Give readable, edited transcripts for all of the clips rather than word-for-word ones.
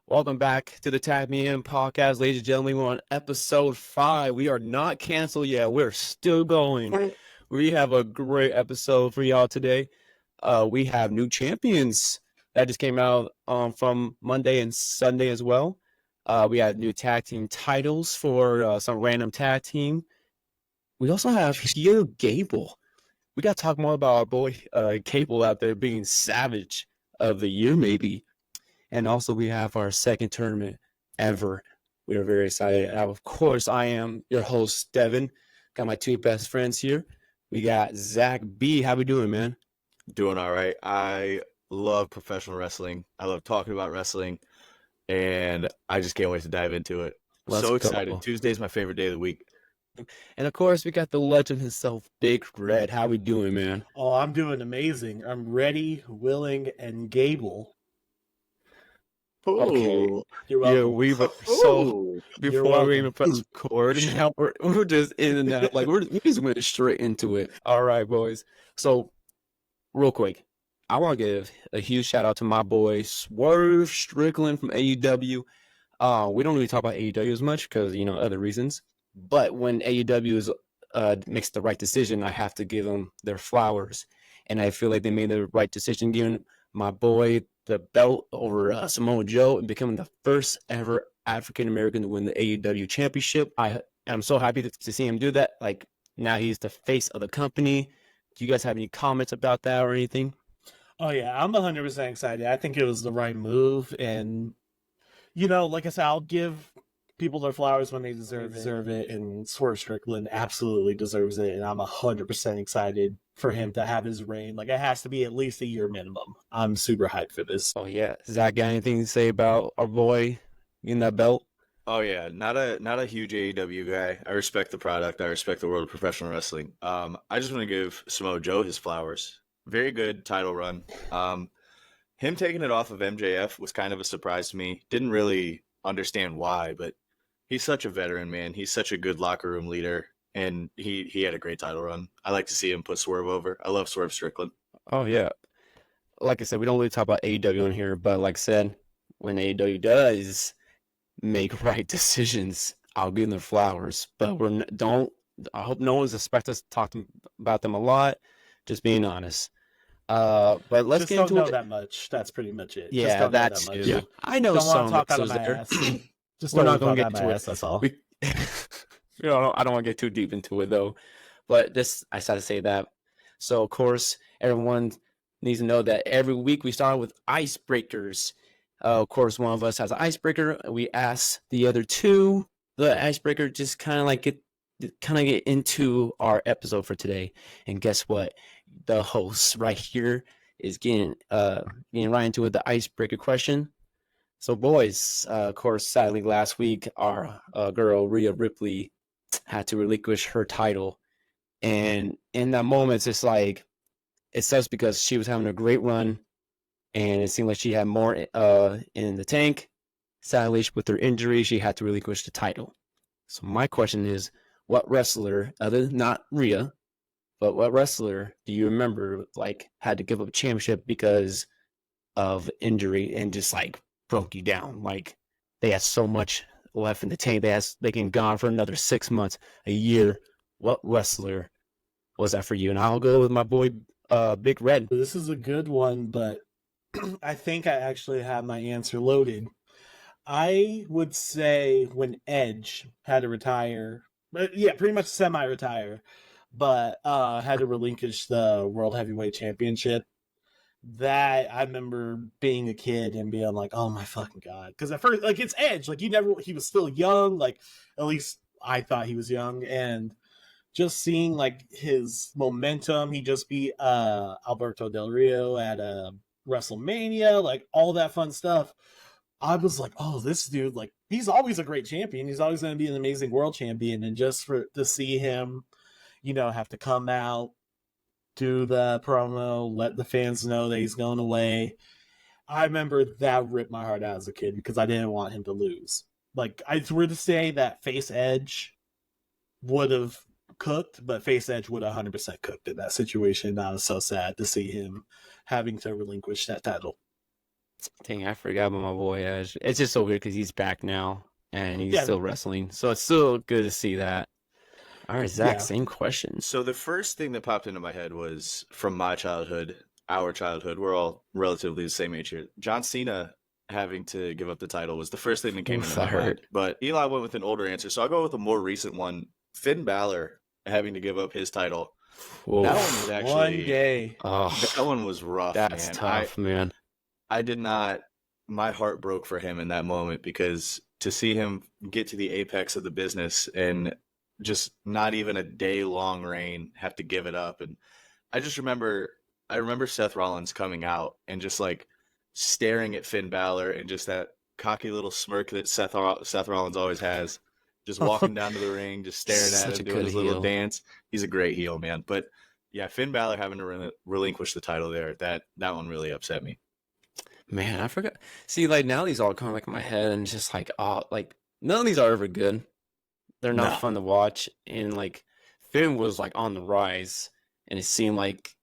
Welcome back to the Tag Me In podcast, ladies and gentlemen. We're on episode 5. We are not canceled yet. We're still going. We have a great episode for y'all today. We have new champions that just came out from Monday and Sunday as well. We have new tag team titles for some random tag team. We also have Heel Gable. We got to talk more about our boy Gable out there being savage of the year, maybe. And also, we have our second tournament ever. We are very excited. Of course, I am your host, Devin. Got my two best friends here. We got Zach B. How we doing, man? Doing all right. I love professional wrestling. I love talking about wrestling, and I just can't wait to dive into it. Let's So go. excited. Tuesday's my favorite day of the week. And of course, we got the legend himself, Big Red. How we doing, man? Oh, I'm doing amazing. I'm ready, willing, and Gable. Okay. You're Yeah, welcome. before we even press record, and now we're just in and out. Like we just went straight into it. All right, boys. So, real quick, I want to give a huge shout out to my boy Swerve Strickland from AEW. We don't really talk about AEW as much because other reasons. But when AEW is makes the right decision, I have to give them their flowers, and I feel like they made the right decision giving my boy the belt over Samoa Joe and becoming the first ever African American to win the AEW championship. I am so happy to see him do that. Like, now he's the face of the company. Do you guys have any comments about that or anything? Oh, yeah, I'm 100% excited. I think it was the right move. And, like I said, I'll give people their flowers when they deserve it. And Swerve Strickland absolutely deserves it. And I'm 100% excited for him to have his reign. Like, it has to be at least a year minimum. I'm super hyped for this. Oh, yeah. Zach, got anything to say about our boy getting that belt? Oh yeah, not a huge AEW guy. I respect the product. I respect the world of professional wrestling. I just want to give Samoa Joe his flowers. Very good title run. Him taking it off of MJF was kind of a surprise to me. Didn't really understand why, but he's such a veteran, man. He's such a good locker room leader, and he had a great title run. I like to see him put Swerve over. I love Swerve Strickland. Oh, yeah. Like I said, we don't really talk about AEW in here, but like I said, when AEW does make right decisions, I'll give them their flowers. But I hope no one's expect us to talk about them a lot. Just being honest. But let's just get don't into know it. that much. That's pretty much it. Yeah, just don't that know that too. much. Yeah. I know Don't want some to talk out of wrestlers my there. ass. Just We're don't not want to gonna talk get out of into my it. ass. That's all. I don't want to get too deep into it though. But I decided to say that. So of course, everyone needs to know that every week we start with icebreakers. Of course, one of us has an icebreaker. We ask the other two the icebreaker, just kind of get into our episode for today. And guess what? The host right here is getting right into it. The icebreaker question. So, boys, of course, sadly, last week our girl Rhea Ripley had to relinquish her title, and in that moment, it's just like it sucks because she was having a great run, and it seemed like she had more in the tank. Sadly, with her injury, she had to relinquish the title. So my question is, what wrestler, other than not Rhea, but what wrestler do you remember had to give up a championship because of injury and just broke you down? Like, they had so much left in the tank. They can gone for another 6 months, a year. What wrestler was that for you? And I'll go with my boy Big Red. This is a good one, but I think I actually have my answer loaded. I would say when Edge had to retire, but yeah, pretty much semi-retire, but had to relinquish the World Heavyweight Championship. That I remember being a kid and being like, "Oh my fucking god!" Because at first, it's Edge. He was still young. Like, at least I thought he was young, and just seeing his momentum. He just beat Alberto Del Rio at WrestleMania, all that fun stuff. I was like, oh, this dude, he's always a great champion. He's always going to be an amazing world champion. And just to see him, have to come out, do the promo, let the fans know that he's going away. I remember that ripped my heart out as a kid because I didn't want him to lose. I were to say that Face Edge would have cooked, but Face Edge would have 100% cooked in that situation. I was so sad to see him having to relinquish that title. Dang, I forgot about my boy Edge. It's just so weird because he's back now and he's Yeah, still wrestling. So it's still good to see that. All right, Zach, yeah. same question. So the first thing that popped into my head was from my childhood, our childhood. We're all relatively the same age here. John Cena having to give up the title was the first thing that came Oof, into that my mind. hurt. But Eli went with an older answer, so I'll go with a more recent one. Finn Balor having to give up his title. Whoa. That one was One actually day. that Oh, one was rough, that's man. tough, man. I did not. My heart broke for him in that moment because to see him get to the apex of the business and just not even a day long reign have to give it up. And I remember Seth Rollins coming out and just like staring at Finn Balor and just that cocky little smirk that Seth Rollins always has, just walking down to the ring, just staring at Such a him, doing good his little heel. dance. He's a great heel, man. But yeah, Finn Balor having to relinquish the title there, that one really upset me. Man, I forgot. See, like now these all come like in my head and just like, oh, like none of these are ever good. They're not No. fun to watch. And like Finn was like on the rise, and it seemed like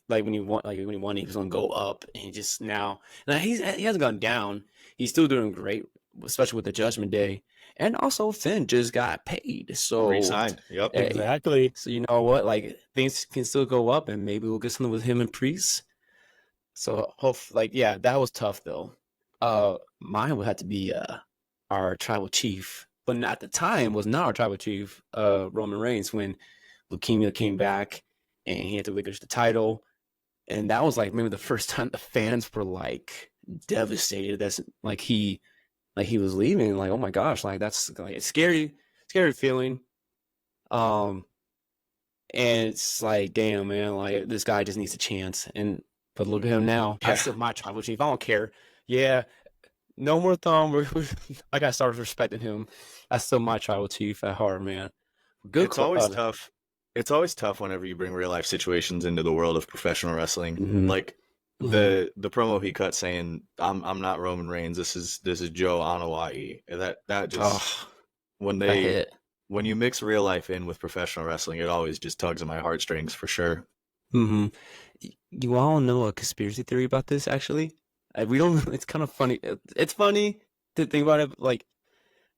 when he won, he was gonna go up, and he just now he hasn't gone down. He's still doing great, especially with the Judgment Day, and also Finn just got paid, so Re-signed. Yep. hey, Exactly. so you know what? Like things can still go up, and maybe we'll get something with him and Priest. So like yeah, that was tough though. Mine would have to be our tribal chief, but at the time was not our tribal chief, Roman Reigns, when leukemia came back and he had to relinquish the title. And that was like maybe the first time the fans were like devastated. That's like he was leaving. Like, oh my gosh, like that's like it's scary feeling. Um, and it's like, damn, man, like this guy just needs a chance. And but look at him now. Yeah. That's still my tribal chief. I don't care. Yeah, no more thumb. I gotta start respecting him. That's still my tribal chief at heart, man. Good. It's always tough. It's always tough whenever you bring real life situations into the world of professional wrestling. Mhm. Like the promo he cut saying, "I'm not Roman Reigns. This is Joe Anawai." That just Oh, when that they hit. when you mix real life in with professional wrestling, it always just tugs at my heartstrings for sure. Mm-hmm. You all know a conspiracy theory about this, actually? We don't. It's kind of funny. It's funny to think about it. Like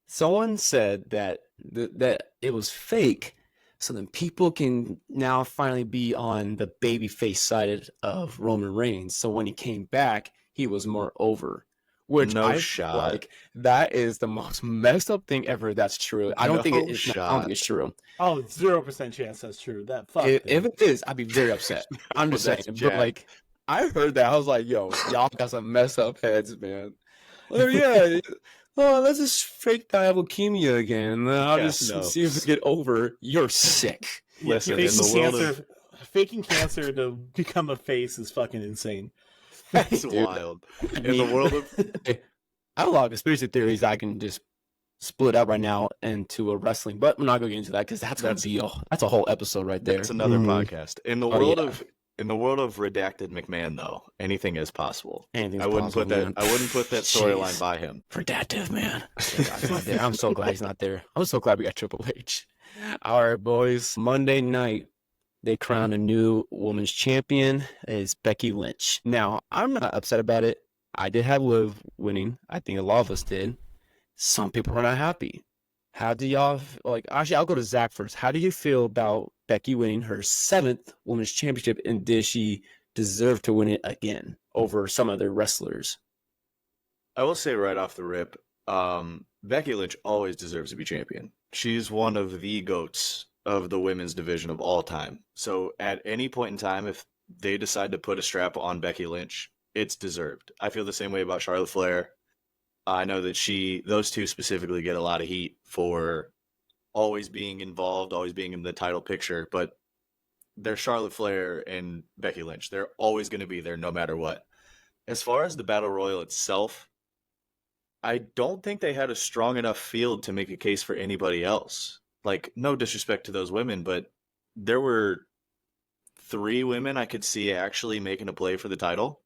someone said that that it was fake, so then people can now finally be on the babyface side of Roman Reigns. So when he came back, he was more over. Which No I feel shot. like that is the most messed up thing ever. That's true. I don't think No it's. I don't think shot. it's true. Oh, 0% chance that's true. That fuck If them. it is, I'd be very upset. I'm No, just saying. that's But Jack. like, I heard that. I was like, yo, y'all got some messed up heads, man. Well, yeah. Oh, let's just fake die of leukemia again. And then I'll Yeah, just no. see if we get over. You're sick. Yeah, Listen, in faking the world cancer, of faking cancer to become a face is fucking insane. that's Dude, wild. I In the mean, world of I have a lot of conspiracy theories I can just split up right now into a wrestling, but we're not going to get into that because that's a whole episode right there. that's another Mhm. podcast. In the Oh, world yeah. of redacted McMahon, though, anything is possible. Anything's I wouldn't possible, put that. man. I wouldn't put that storyline Jeez. by him. Redactive, man. Thank God he's not there. I'm so glad he's not there. I'm so glad we got Triple H. All right, boys. Monday night, they crowned a new women's champion as Becky Lynch. Now, I'm not upset about it. I did have Liv winning. I think a lot of us did. Some people are not happy. How do y'all like? Actually, I'll go to Zach first. How do you feel about Becky winning her 7th women's championship, and did she deserve to win it again over some other wrestlers? I will say right off the rip, Becky Lynch always deserves to be champion. She's one of the goats of the women's division of all time. So at any point in time, if they decide to put a strap on Becky Lynch, it's deserved. I feel the same way about Charlotte Flair. I know that those two specifically get a lot of heat for always being involved, always being in the title picture, but they're Charlotte Flair and Becky Lynch. They're always going to be there no matter what. As far as the Battle Royal itself, I don't think they had a strong enough field to make a case for anybody else. Like, no disrespect to those women, but there were 3 women I could see actually making a play for the title.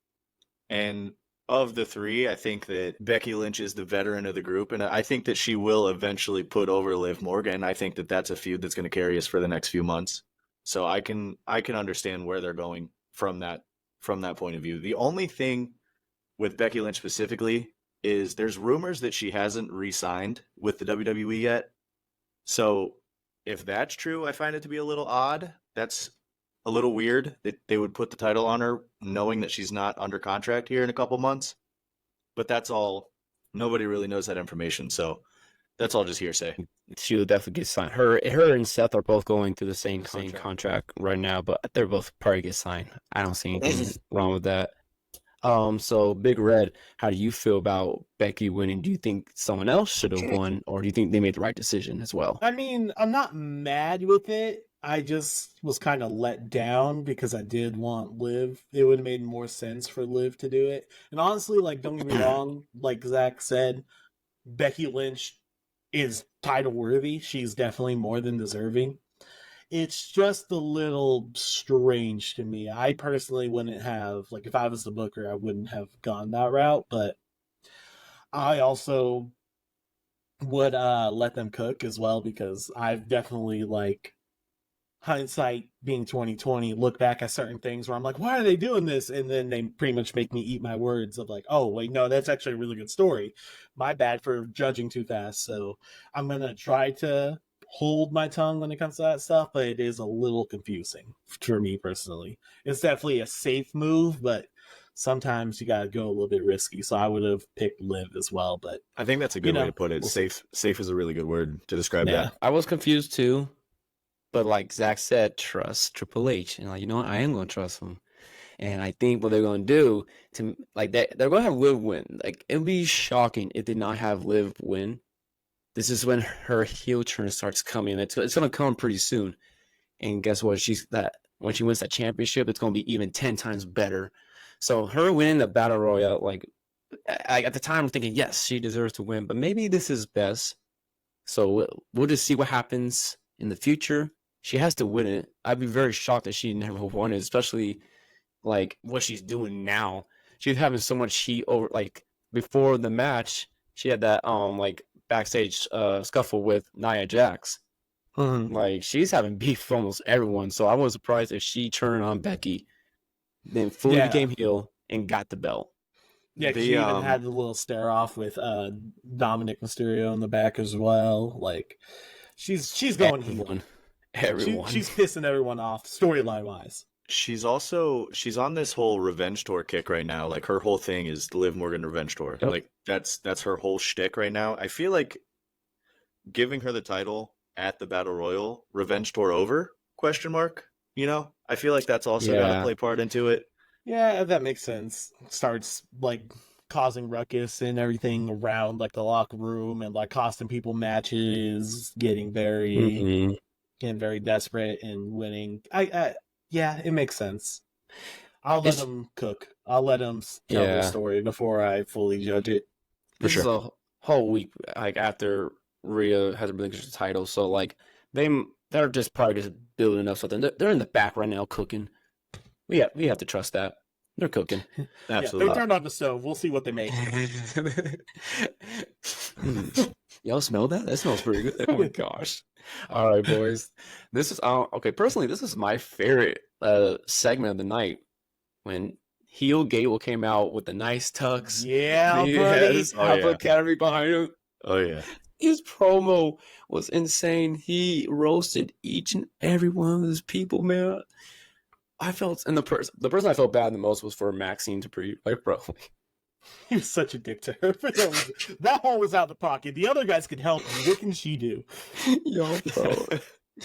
And of the 3, I think that Becky Lynch is the veteran of the group, and I think that she will eventually put over Liv Morgan. I think that that's a feud that's going to carry us for the next few months. So I can understand where they're going from that point of view. The only thing with Becky Lynch specifically is there's rumors that she hasn't re-signed with the WWE yet. So if that's true, I find it to be a little odd. That's a little weird that they would put the title on her knowing that she's not under contract here in a couple months. But that's all. Nobody really knows that information. So that's all just hearsay. She'll definitely get signed. Her and Seth are both going through the same contract right now, but they're both probably get signed. I don't see anything wrong with that. So Big Red, how do you feel about Becky winning? Do you think someone else should have won, or do you think they made the right decision as well? I mean, I'm not mad with it. I just was kind of let down because I did want Liv. It would have made more sense for Liv to do it. And honestly, like, don't get me wrong, like Zach said, Becky Lynch is title worthy. She's definitely more than deserving. It's just a little strange to me. I personally wouldn't have, like, if I was the booker, I wouldn't have gone that route, but I also would let them cook as well, because I've definitely, like, hindsight being 2020, look back at certain things where I'm like, why are they doing this? And then they pretty much make me eat my words of like, oh, wait, no, that's actually a really good story. My bad for judging too fast. So I'm going to try to hold my tongue when it comes to that stuff, but it is a little confusing for me personally. It's definitely a safe move, but sometimes you got to go a little bit risky. So I would have picked Liv as well, but I think that's a good way to put it. we'll safe is a really good word to describe that. I was confused too, but like Zach said, trust Triple H, and like, you know what, I am going to trust him. And I think what they're going to do to like that, they're going to have Liv win. Like, it would be shocking if they did not have Liv win. This is when her heel turn starts coming. It's going to come pretty soon. And guess what? When she wins that championship, it's going to be even 10 times better. So her winning the Battle Royale, like, at the time I'm thinking, yes, she deserves to win, but maybe this is best. So we'll just see what happens in the future. She has to win it. I'd be very shocked that she never won it, especially like what she's doing now. She's having so much heat over, like, before the match, she had that like backstage scuffle with Nia Jax. Mm-hmm. Like, she's having beef with almost everyone. So I was surprised if she turned on Becky, then fully became heel and got the belt. Yeah, she even had the little stare off with Dominic Mysterio in the back as well. Like, she's going heel. Everyone. She's pissing everyone off storyline wise. She's on this whole revenge tour kick right now. Like, her whole thing is the Liv Morgan revenge tour. Yep. Like, that's her whole shtick right now. I feel like giving her the title at the Battle Royal, revenge tour over? Question mark. You know, I feel like that's also got to play part into it. Yeah, that makes sense. Starts like causing ruckus and everything around like the locker room and like costing people matches, getting very desperate and winning. Yeah, it makes sense. I'll let them cook. I'll let them tell their story before I fully judge it. This is a whole week, like, after Rhea has relinquished the title, so like they're just probably just building up something. They're in the back right now cooking. We have to trust that they're cooking. Absolutely. Yeah, they turned on the stove. We'll see what they make. Y'all smell that? That smells pretty good. Oh my gosh! All right, boys. This is okay. Personally, this is my favorite segment of the night when heel Gable came out with the nice tux. Yeah, buddy. Alpha Academy behind him. Oh yeah. His promo was insane. He roasted each and every one of those people, man. I felt, and the person I felt bad the most was for Maxine Dupree. Like, bro, he was such a dick to her. That one was out of pocket. The other guys could help. What can she do? Yo, bro.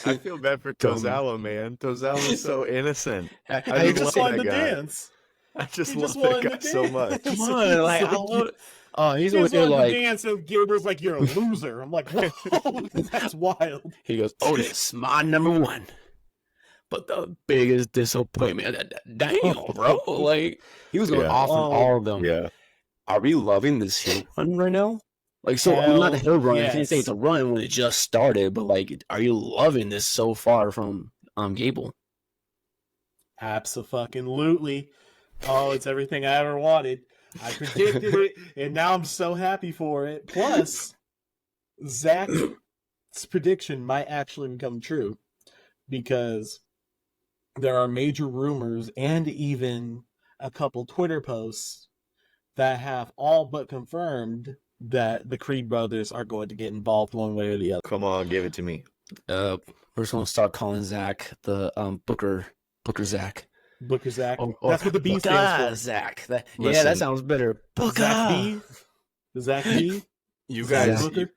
I feel bad for Tozawa, man. Tozawa is so innocent. I just wanted to dance. I just love that guy so much. Come on, like, he's over there like dance, and Gilbert's like, you're a loser. I'm like, whoa, that's wild. He goes, Otis, my number one. But the biggest disappointment, damn, bro. Like, he was going off on all of them. Yeah. Are we loving this heel run right now? Like, so I'm not a heel run. I can't say it's a run when it just started, but like, are you loving this so far from Gable? Absolutely. Oh, it's everything I ever wanted. I predicted it, and now I'm so happy for it. Plus, Zach's prediction might actually become true, because there are major rumors and even a couple Twitter posts that have all but confirmed that the Creed brothers are going to get involved one way or the other. Come on, give it to me. We're just gonna start calling Zach the Booker Zach. Booker Zach. Or That's what the B Booker stands for. Zach. Yeah, Listen. that sounds better. Booker. Zach B. Zach B. You Zach guys, Booker.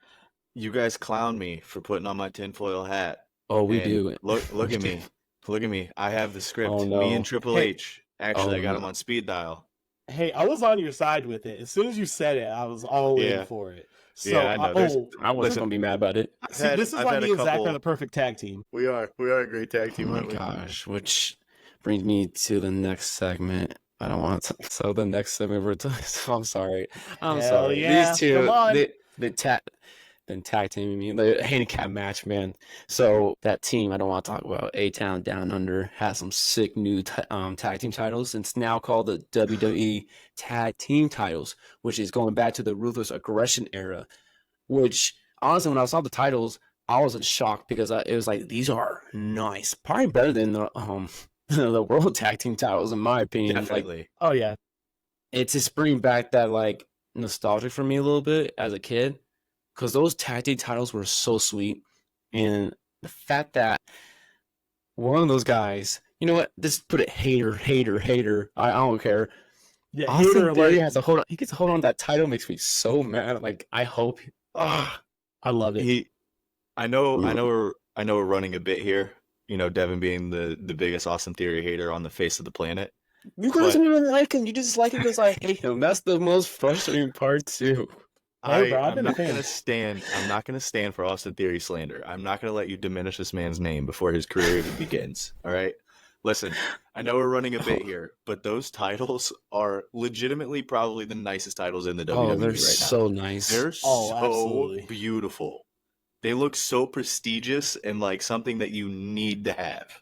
you guys clown me for putting on my tinfoil hat. Oh, we And do. Look at me. Look at me. I have the script. Oh, no. Me and Triple Hey. H. Actually, Oh, I got no. him on speed dial. Hey, I was on your side with it. As soon as you said it, I was all Yeah. in for it. So, Yeah, I know. There's- I wasn't Listen. gonna be mad about it. see, this is why me and Zach are the perfect tag team. We are a great tag Oh team, my aren't we? gosh, which brings me to the next segment. I don't want to. So the next segment we're doing. I'm sorry. I'm Hell sorry. yeah, These two, come on. they tag teaming me. The handicap match, man. So that team I don't want to talk about. A-Town Down Under has some sick new tag team titles. It's now called the WWE Tag Team Titles, which is going back to the Ruthless Aggression era. Which honestly, when I saw the titles, I was in shock because it was like these are nice, probably better than the the World Tag Team titles in my opinion. Like, Definitely. Oh yeah, it's just bringing back that like nostalgia for me a little bit as a kid, because those tag team titles were so sweet, and the fact that one of those guys, you know what, just put it hater. I don't care. yeah. Austin Hater Theory alert. has to hold on. He gets to hold on to that title. Makes me so mad. Like I hope. I love it. I know we're running a bit here. You know, Devin being the biggest Austin Theory hater on the face of the planet. You guys don't even like him. You just like him because I hate him. That's the most frustrating part too. Hey, bro, I've I'm been a not fan. gonna stand for Austin Theory slander. I'm not gonna let you diminish this man's name before his career even begins. All right. Listen, I know we're running a bit here, but those titles are legitimately probably the nicest titles in the WWE Oh, they're right so nice. now. They're Oh, so absolutely. beautiful. They look so prestigious and like something that you need to have.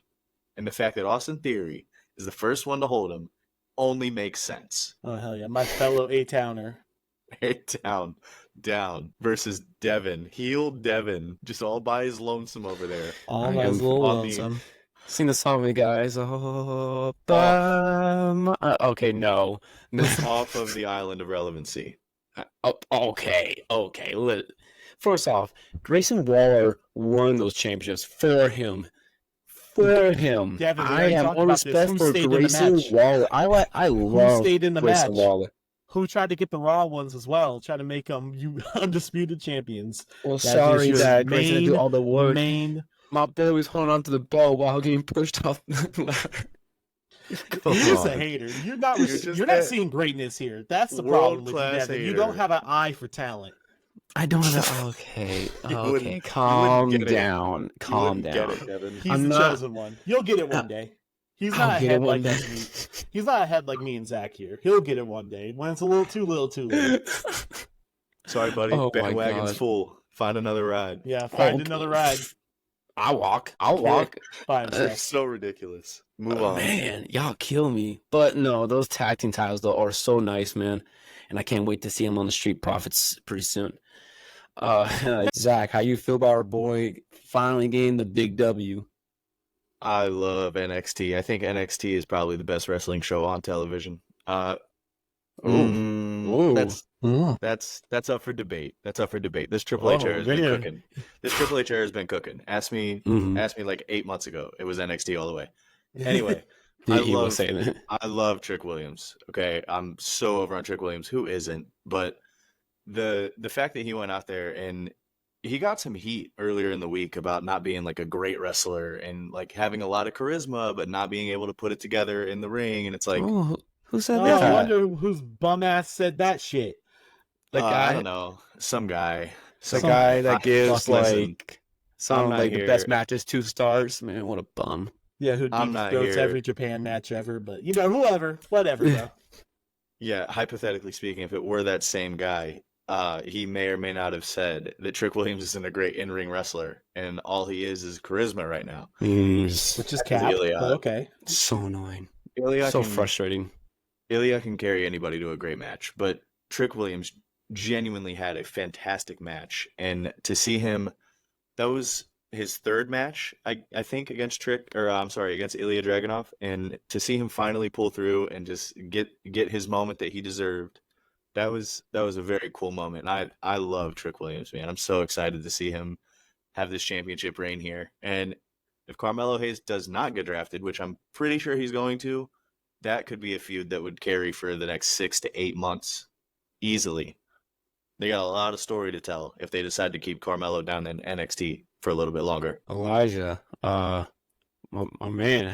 And the fact that Austin Theory is the first one to hold them only makes sense. Oh hell yeah, my fellow A-Towner. Down versus Devin. Heel Devin, just all by his lonesome over there. All I my am little on the- lonesome. Sing the song with me, guys. Okay, no. Off of the island of relevancy. Oh, okay. First off, Grayson Waller won those championships for him. Devin, we I already have talked more about this. respect Who for stayed in the Grayson match? Waller. I love stayed in the Grayson match? Waller. Who tried to get the Raw ones as well? Try to make them undisputed champions. Well, That sorry is your that Grayson didn't do all the work. Main. My boy was holding on to the ball while getting pushed off the ladder. Come He's on. a hater. You're not. You're just You're not that seeing greatness here. That's the problem with you, world-class Devin. You hater. don't have an eye for talent. I don't know. Okay, wouldn't calm get it. down. You Calm wouldn't down. get it, Devin. He's I'm the not- chosen one. You'll get it one day. He's I'll not get it ahead one like day. me. He's not ahead like me and Zach here. He'll get it one day when it's a little too late. Sorry, buddy. Oh my Bandwagon's God. full. Find another ride. Yeah, find Okay. another ride. I'll walk. By himself. It's so ridiculous. Move on. Man, y'all kill me. But no, those tag team titles though are so nice, man. And I can't wait to see him on the Street Profits pretty soon. Zach, how you feel about our boy finally getting the big W? I love NXT. I think NXT is probably the best wrestling show on television. Ooh. That's up for debate. This Triple H era has been man. cooking. This Triple H era has been cooking. Ask me like 8 months ago. It was NXT all the way. Anyway, He was saying that. I love Trick Williams. Okay, I'm so over on Trick Williams. Who isn't? But the fact that he went out there and he got some heat earlier in the week about not being like a great wrestler and like having a lot of charisma, but not being able to put it together in the ring. And it's like, Oh, who said Oh, that? I wonder whose bum ass said that shit. The I guy, don't know, some guy, the guy that gives listen, like some I'm not like the here- best matches 2 stars. Man, what a bum. Yeah, who I'm deep not throats here. every Japan match ever, but you know, whatever, bro. Yeah, hypothetically speaking, if it were that same guy, he may or may not have said that Trick Williams isn't a great in-ring wrestler, and all he is charisma right now. Which is cap. Ilya. But okay. So annoying. Ilya So can, frustrating. Ilya can carry anybody to a great match, but Trick Williams genuinely had a fantastic match, and to see him, that was his third match, I think, against against Ilya Dragunov, and to see him finally pull through and just get his moment that he deserved That was a very cool moment. I love Trick Williams, man. I'm so excited to see him have this championship reign here. And if Carmelo Hayes does not get drafted, which I'm pretty sure he's going to, that could be a feud that would carry for the next 6 to 8 months easily. They got a lot of story to tell if they decide to keep Carmelo down in NXT for a little bit longer. Elijah, my man,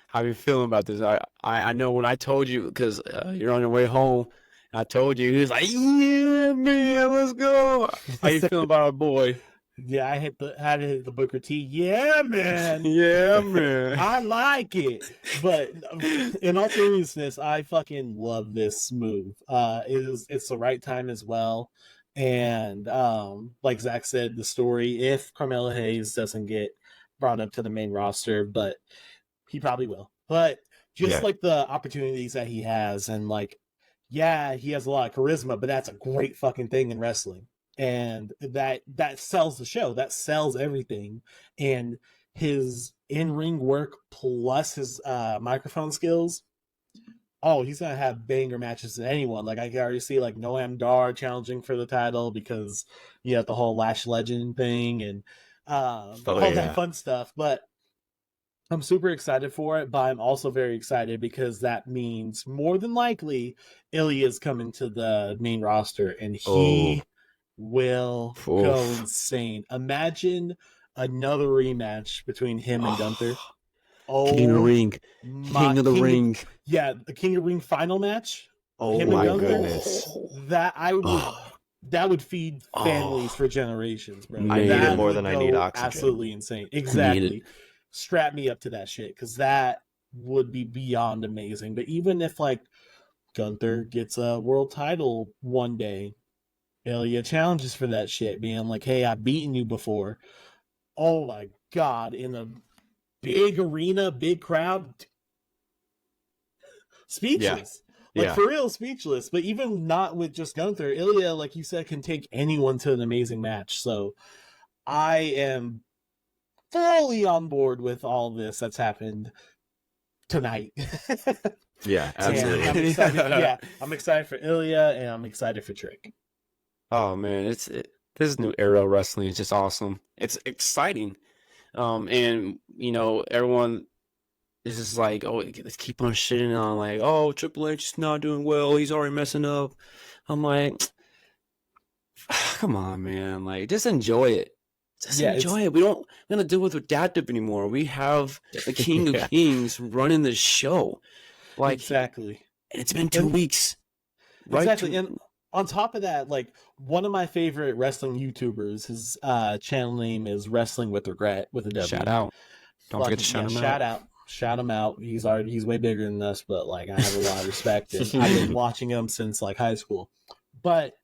how you feeling about this? I know when I told you, because you're on your way home, I told you, he was like, yeah, man, let's go. How you feeling about our boy? Yeah, I had to hit the Booker T. Yeah, man. Yeah, man. I like it. But in all seriousness, I fucking love this move. It's the right time as well. And like Zach said, the story, if Carmelo Hayes doesn't get brought up to the main roster, but he probably will. But just like the opportunities that he has, and like, yeah, he has a lot of charisma, but that's a great fucking thing in wrestling. And that sells the show, that sells everything. And his in-ring work plus his microphone skills, oh, he's gonna have banger matches than anyone. Like I can already see like Noam Dar challenging for the title because you have the whole Lash Legend thing and all that fun stuff. But I'm super excited for it, but I'm also very excited because that means more than likely Ilya's coming to the main roster and he will go insane. Imagine another rematch between him and Gunther. King of the Ring. King of the Ring. Yeah, the King of the Ring final match. Oh my goodness. That would feed families for generations, bro. I need it more than I need oxygen. Absolutely insane. Exactly. Strap me up to that shit because that would be beyond amazing. But even if like Gunther gets a world title one day, Ilya challenges for that shit, being like, hey, I've beaten you before. Oh my god, in a big arena, big crowd. Speechless. For real, speechless. But even not with just Gunther, Ilya, like you said, can take anyone to an amazing match. So I am fully on board with all this that's happened tonight. Yeah, absolutely. I'm excited, I'm excited for Ilya and I'm excited for Trick. Oh man, this new era of wrestling is just awesome. It's exciting, and you know everyone is just like, oh, let's keep on shitting on like, oh, Triple H is not doing well. He's already messing up. I'm like, come on, man, like just enjoy it. Just enjoy it. We don't gonna deal with adaptive anymore. We have the King of Kings running the show. Like exactly. And it's been 2 weeks. Right? Exactly. And on top of that, like one of my favorite wrestling YouTubers, his channel name is Wrestling with Regret with a W. Shout out. Don't forget to shout him out. Shout him out. He's way bigger than us, but like I have a lot of respect. And I've been watching him since like high school. But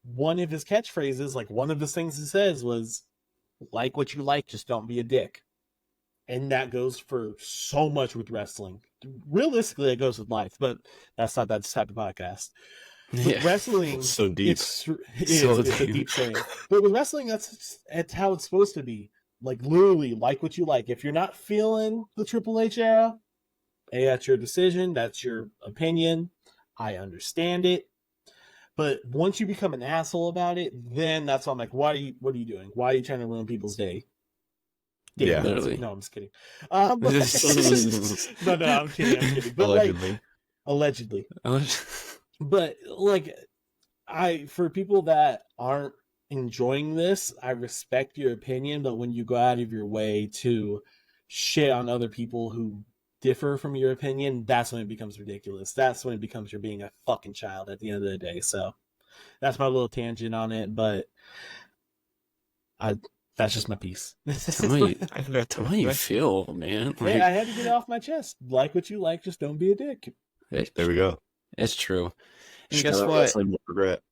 one of his catchphrases, like one of the things he says was, like what you like, just don't be a dick. And that goes for so much with wrestling. Realistically, it goes with life, but that's not that type of podcast. With wrestling, so deep. It's a deep saying. But with wrestling, that's how it's supposed to be. Like literally, like what you like. If you're not feeling the Triple H era, hey, that's your decision. That's your opinion. I understand it. But once you become an asshole about it, then that's when I'm like, what are you doing? Why are you trying to ruin people's day? Yeah, literally. No, I'm just kidding. No, I'm kidding. But allegedly. But like, for people that aren't enjoying this, I respect your opinion. But when you go out of your way to shit on other people who differ from your opinion, that's when it becomes ridiculous. That's when it becomes you're being a fucking child at the end of the day. So that's my little tangent on it, but that's just my piece. Tell me how you feel, man. Like, hey, I had to get it off my chest. Like what you like, just don't be a dick. There we go. It's true. And guess what? Regret.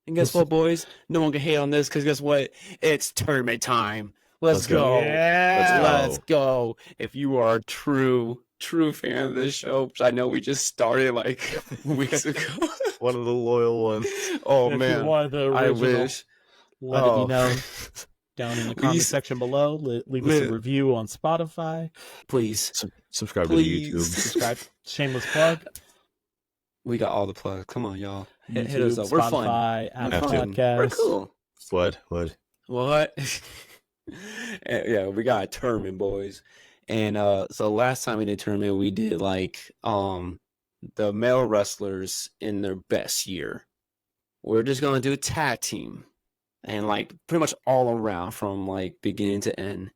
And guess what, boys? No one can hate on this because guess what? It's tournament time. Let's go. Yeah. Let's go. If you are a true fan of this show, which I know we just started like weeks ago. One of the loyal ones. Oh, if man. You're one of the original, I wish. Let me know down in the comment section below. Leave us a review on Spotify. Please. Subscribe to the YouTube. Subscribe. Shameless plug. We got all the plugs. Come on, y'all. Hit us YouTube, up. We're fun. Spotify, Apple Have to. We're Podcasts. cool. What? What? Yeah, we got a tournament, boys. And so last time we did tournament, we did like the male wrestlers in their best year. We're just gonna do tag team and like pretty much all around from like beginning to end.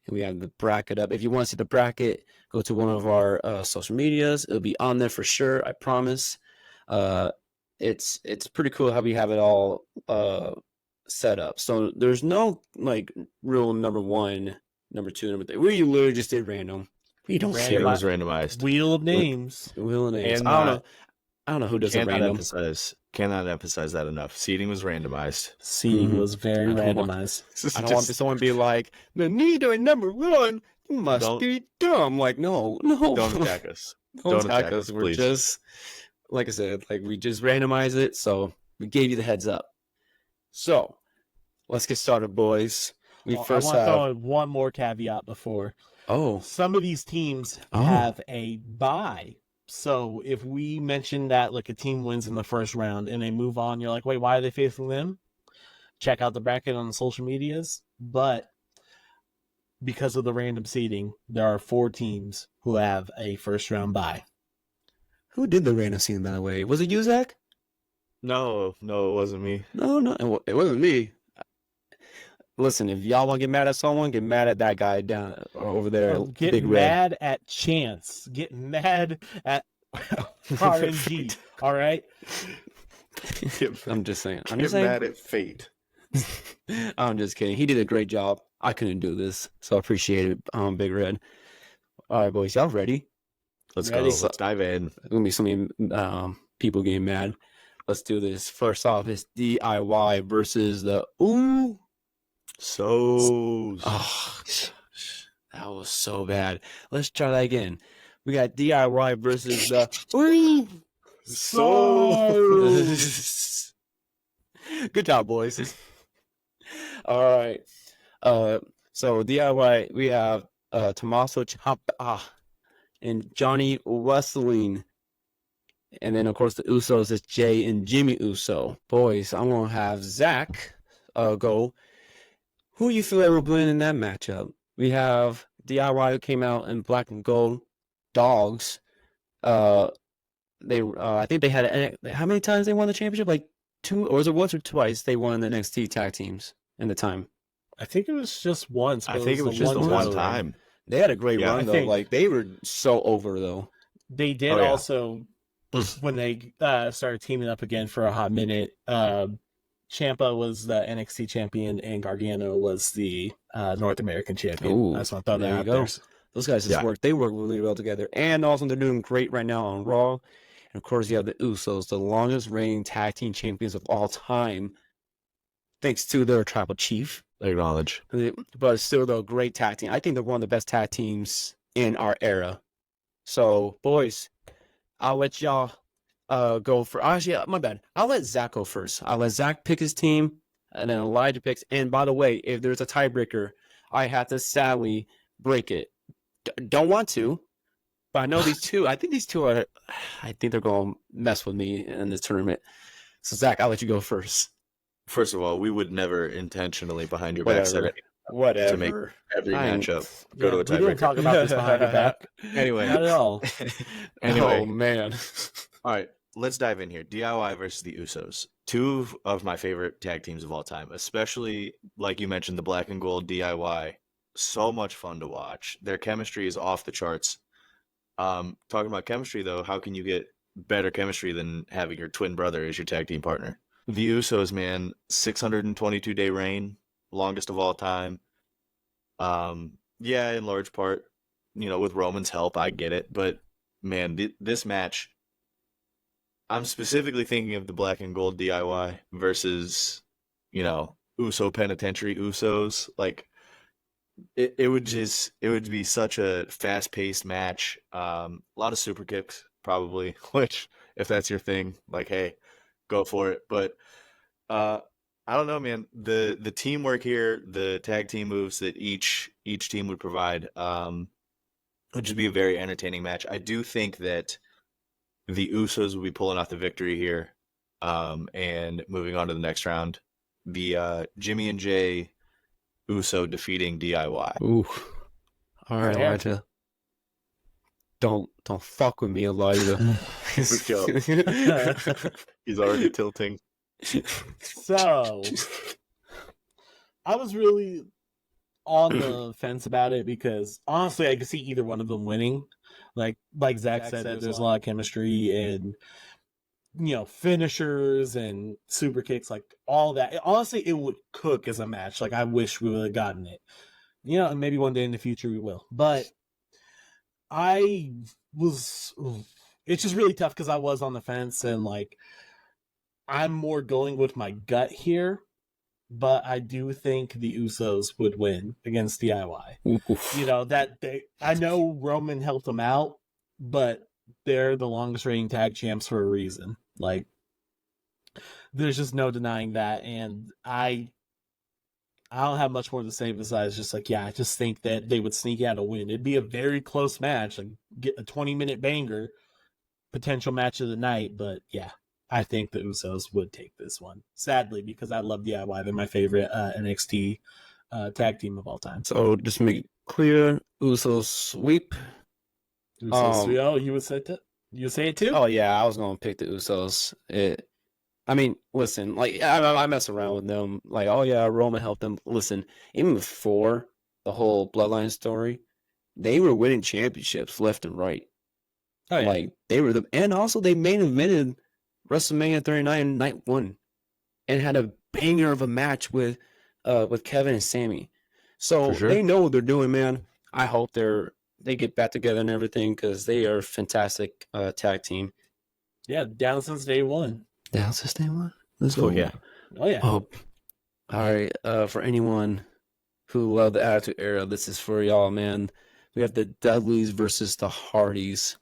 And we have the bracket up. If you want to see the bracket, go to one of our social medias. It'll be on there for sure. I promise. It's pretty cool how we have it all set up. So there's no like real number one, number two, number three. We literally just did random. We don't It care. was randomized. Wheel of names. Wheel of names. And, I don't know. I don't know who does it random. Cannot emphasize that enough. Seating was randomized. Seating Mhm. was very I don't want- randomized. I don't want someone to be like, the neither number one must Don't- be dumb. Like, no. Don't attack us. Don't attack us. We're please. just, like I said, like we just randomize it. So we gave you the heads up. So let's get started, boys. We Well, first I want to have. throw in one more caveat before. Oh, Some of these teams Oh. have a bye. So if we mention that like a team wins in the first round and they move on, you're like, wait, why are they facing them? Check out the bracket on the social medias. But because of the random seeding, there are 4 teams who have a first round bye. who did the random scene, by the way? Was it you, Zach? No, it wasn't me. No, it wasn't me. Listen, if y'all want to get mad at someone, get mad at that guy down over there. Get Big mad at Chance. Get mad at RNG. All right. I'm just saying. I'm Get just saying. mad at fate. I'm just kidding. He did a great job. I couldn't do this, so I appreciate it, Big Red. All right, boys, y'all ready? Let's Ready. go. Let's dive in. There's gonna be so many people getting mad. Let's do this. First off, it's DIY versus the ooh. So Oh, that was so bad. Let's try that again. We got DIY versus the ooh. Good job, boys. All right. So DIY, we have Tommaso Ciampa and Johnny Wrestling. And then, of course, the Usos is Jay and Jimmy Uso. Boys, I'm going to have Zach go. Who you feel like will win in that matchup? We have DIY who came out in black and gold. Dogs. I think they had, how many times they won the championship? Like 2, or was it once or twice they won the NXT tag teams in the time? I think it was just once. I but think it was the just the one title reign. time. They had a great Yeah, run, I though. think- Like, they were so over, though. They did Oh, yeah. also, when they started teaming up again for a hot minute, Ciampa was the NXT champion and Gargano was the North American champion. Ooh, I just want to throw that there you out go. there. Those guys just Yeah. they work really well together. And also, they're doing great right now on Raw. And, of course, you have the Usos, the longest reigning tag team champions of all time, thanks to their tribal chief. Acknowledge. But still, they're a great tag team. I think they're one of the best tag teams in our era. So, boys, I'll let y'all go for. Actually, my bad. I'll let Zach go first. I'll let Zach pick his team, and then Elijah picks. And by the way, if there's a tiebreaker, I have to sadly break it. Don't want to, but I know these two. I think these two are. I think they're going to mess with me in this tournament. So, Zach, I'll let you go first. First of all, we would never intentionally behind your back set Whatever. to make every I ain't- matchup go to a We didn't tiebreaker. talk about this behind your back. Anyway, Not at all. anyway, Oh man. all right, let's dive in here. DIY versus the Usos. 2 of my favorite tag teams of all time, especially like you mentioned, the black and gold DIY. So much fun to watch. Their chemistry is off the charts. Talking about chemistry though, how can you get better chemistry than having your twin brother as your tag team partner? The Usos, man, 622-day reign, longest of all time. Yeah, in large part, with Roman's help, I get it. But man, this match, I'm specifically thinking of the black and gold DIY versus, Uso Penitentiary Usos. Like, it would be such a fast-paced match. A lot of super kicks, probably, which, if that's your thing, like, hey, go for it. But I don't know, man. The teamwork here, the tag team moves that each team would provide, would just be a very entertaining match. I do think that the Usos will be pulling off the victory here. And moving on to the next round, the Jimmy and Jay Uso defeating DIY. Ooh. All right, Fair. Elijah. Don't fuck with me, Elijah. He's already tilting. So, I was really on the fence about it because honestly, I could see either one of them winning. Like Zach said, there's a lot of chemistry and finishers and super kicks, like all that. Honestly, it would cook as a match. Like I wish we would have gotten it. And maybe one day in the future we will. But it's just really tough because I was on the fence and like I'm more going with my gut here. But I do think the Usos would win against DIY. Oof. I know Roman helped them out, but they're the longest reigning tag champs for a reason. Like, there's just no denying that, and I don't have much more to say besides just like, I just think that they would sneak out a win. It'd be a very close match, like get a 20-minute banger, potential match of the night, but yeah. I think the Usos would take this one. Sadly, because I love DIY. They're my favorite NXT tag team of all time. So just to make it clear, Usos sweep. Usos, you would say it? You say it too? Oh yeah, I was gonna pick the Usos. Listen, like I mess around with them. Like, oh yeah, Roman helped them. Listen, even before the whole Bloodline story, they were winning championships left and right. Oh yeah. Like they were and also they main evented WrestleMania 39 night 1 and had a banger of a match with Kevin and Sammy. So sure. They know what they're doing, man. I hope they get back together and everything because they are a fantastic tag team. Yeah, down since day one. Down since day one? Let's go. Oh yeah. Oh yeah. Oh. All right. For anyone who loved the Attitude Era, this is for y'all, man. We have the Dudleys versus the Hardys.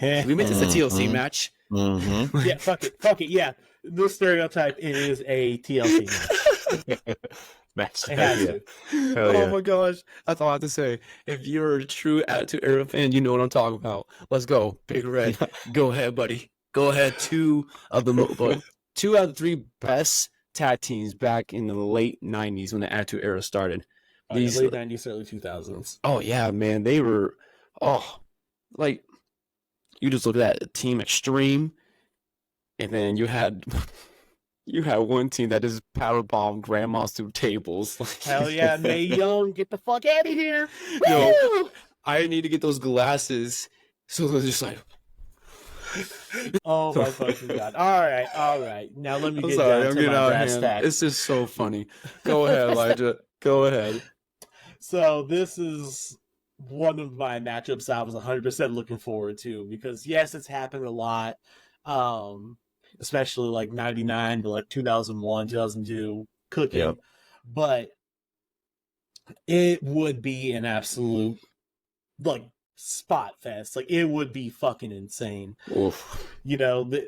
We made this a TLC match. Mm-hmm. Yeah, fuck it. Yeah, no stereotype. It is a TLC match. It has to. Oh my gosh! That's all I have to say. If you're a true Attitude Era fan, you know what I'm talking about. Let's go, Big Red. Go ahead, buddy. Go ahead. Two out of the 3 best tag teams back in the late '90s when the Attitude Era started. Late '90s, early 2000s. Oh yeah, man. They were. Like. You just look at that Team Extreme, and then you had one team that just power bombed grandmas through tables. Hell yeah, Mae Young, get the fuck out of here! I need to get those glasses, so they're just like. Oh my fucking god! All right. Now let me get down to my brass tacks. It's just so funny. Go ahead, Elijah. Go ahead. So this is one of my matchups I was 100% looking forward to because yes, it's happened a lot, especially like 99 to like 2001, 2002 cooking. Yep. But it would be an absolute like spot fest. Like it would be fucking insane. Oof. The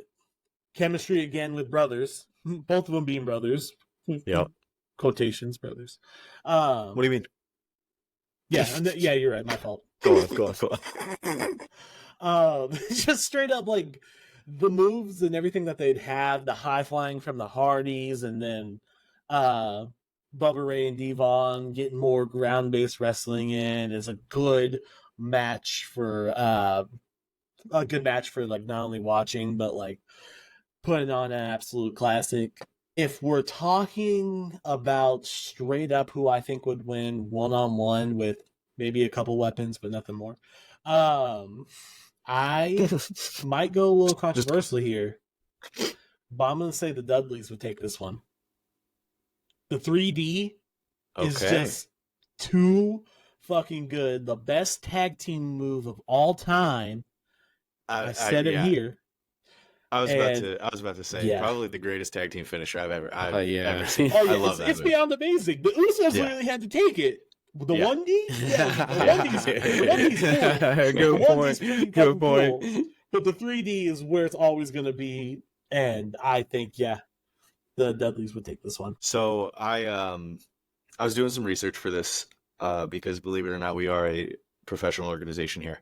chemistry again with brothers, both of them being brothers. Yep. Quotations, brothers. What do you mean? Yeah, you're right. My fault. Go on. Just straight up like the moves and everything that they'd have, the high flying from the Hardys, and then Bubba Ray and Devon getting more ground based wrestling in is a good match for like not only watching but like putting on an absolute classic. If we're talking about straight up who I think would win one-on-one with maybe a couple weapons, but nothing more, I might go a little controversial here, but I'm going to say the Dudleys would take this one. The 3D is just too fucking good. The best tag team move of all time. I said it here. I was about to say probably the greatest tag team finisher I've ever seen. Oh, yeah, I love that. It's beyond amazing. The Usos literally had to take it. The 1D? Yeah, the 1D's cool. Good point. Cool. But the 3D is where it's always going to be. And I think, the Dudleys would take this one. So I was doing some research for this because believe it or not, we are a professional organization here.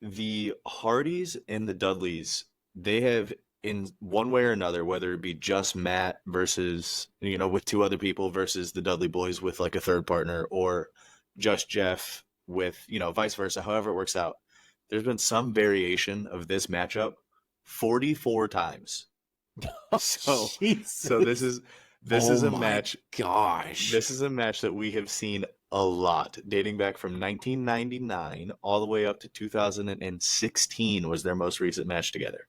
The Hardys and the Dudleys, they have in one way or another, whether it be just Matt versus, with two other people versus the Dudley Boys with like a third partner, or just Jeff with, vice versa, however it works out. There's been some variation of this matchup 44 times. So this is a match. Gosh. This is a match that we have seen a lot, dating back from 1999 all the way up to 2016 was their most recent match together.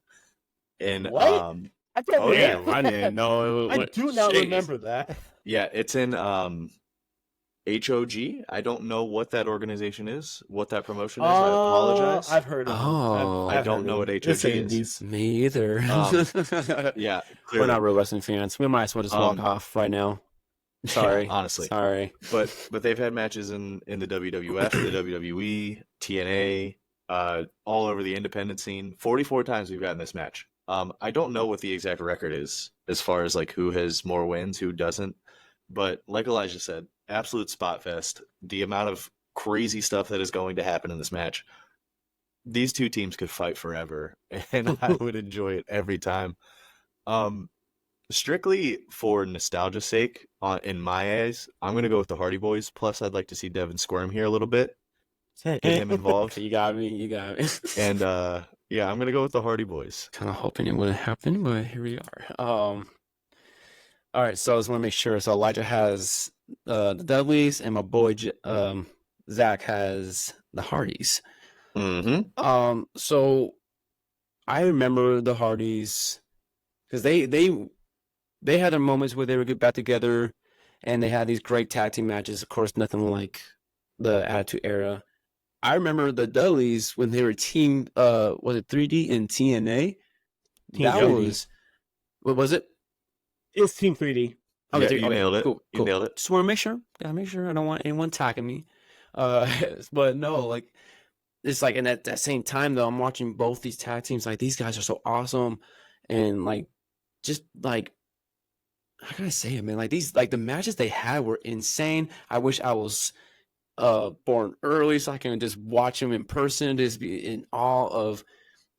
And What? I can't oh yeah, I didn't know. I do not remember that. Yeah, it's in HOG. I don't know what that organization is, what that promotion is. I apologize. I've heard of them. I don't know what HOG is. Me either. Yeah, we're not real wrestling fans. We might as well just walk off right now. Sorry, honestly. Sorry, but they've had matches in the WWF, the WWE, TNA, all over the independent scene. 44 times we've gotten this match. I don't know what the exact record is as far as like who has more wins, who doesn't. But like Elijah said, absolute spot fest. The amount of crazy stuff that is going to happen in this match. These two teams could fight forever, and I would enjoy it every time. Strictly for nostalgia's sake, in my eyes, I'm going to go with the Hardy Boys. Plus, I'd like to see Devin squirm here a little bit. Get him involved. You got me. And yeah, I'm going to go with the Hardy Boys. Kind of hoping it wouldn't happen, but here we are. All right, so I just want to make sure. So Elijah has the Dudleys, and my boy Zach has the Hardys. Mm-hmm. So I remember the Hardys because they had their moments where they would get back together, and they had these great tag team matches. Of course, nothing like the Attitude Era. I remember the Dudleys when they were team. Was it 3D and TNA? What was it? It's Team 3D. Okay, you nailed it. Cool. You nailed it. Just want to make sure. Gotta make sure I don't want anyone attacking me. But no, like it's like, and at that same time though, I'm watching both these tag teams. Like these guys are so awesome, and like just like how can I say it, man? Like these, like the matches they had were insane. I wish I was born early so I can just watch them in person, just be in awe of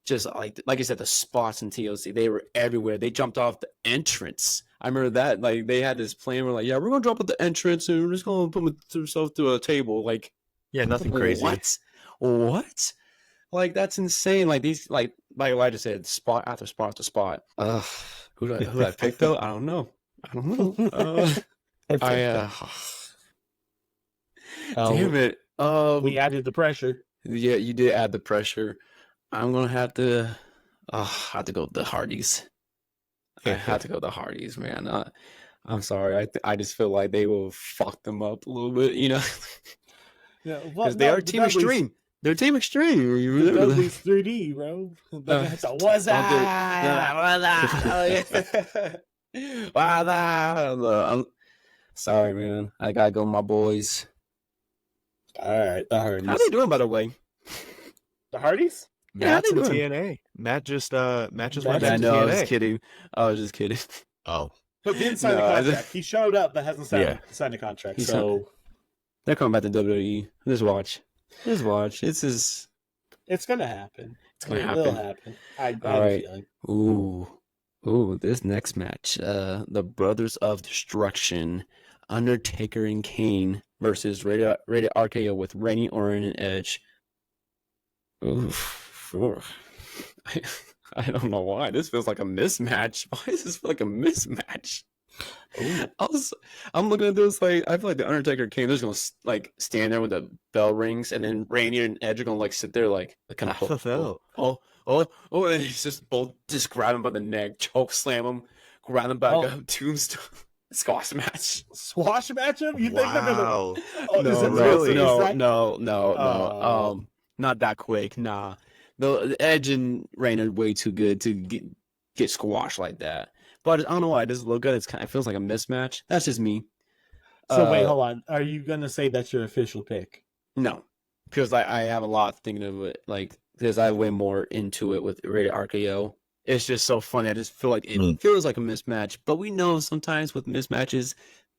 just like I said, the spots in TLC. They were everywhere. They jumped off the entrance. I remember that. Like they had this plan where like, yeah, we're gonna drop at the entrance and we're just gonna put ourselves to a table. Like, yeah, nothing crazy. What? Like that's insane. Like these, like Elijah said, spot after spot after spot. Who did I pick though? I don't know. Damn it. We added the pressure. Yeah, you did add the pressure. I'm gonna have to go with the Hardys. I have to go with the Hardys, man. I'm sorry. I just feel like they will fuck them up a little bit, you know. Yeah, because they are Team Extreme. They're Team Extreme. You remember Dudley's 3D, bro. What's I'm sorry, man. I gotta go with my boys. All right, the Hardys. How they doing, by the way? The Hardys? Matt's in TNA. Matt just went back to TNA. I was kidding. I was just kidding. Oh. But didn't sign the contract. He showed up but hasn't signed a contract. So they're coming back to WWE. Just watch. It's gonna happen. It's gonna happen. It will happen. I have a feeling. Ooh, this next match. The Brothers of Destruction, Undertaker and Kane versus Rated RKO with Randy Orton and Edge. Oof. I don't know why. This feels like a mismatch. Why does this feel like a mismatch? I'm looking at this like I feel like the Undertaker Kane. They're just gonna like stand there with the bell rings, and then Randy and Edge are gonna like sit there like kind of and he's just both just grab him by the neck, choke slam him, grab him back up, tombstone. Squash match. Squash match him? You think they're gonna? No. Not that quick. Nah. The Edge and Rain are way too good to get squashed like that. But I don't know why it doesn't look good. It feels like a mismatch. That's just me. So wait, hold on. Are you gonna say that's your official pick? No, because I have a lot thinking of it. Like because I way more into it with Rated RKO. It's just so funny. I just feel like it feels like a mismatch. But we know sometimes with mismatches,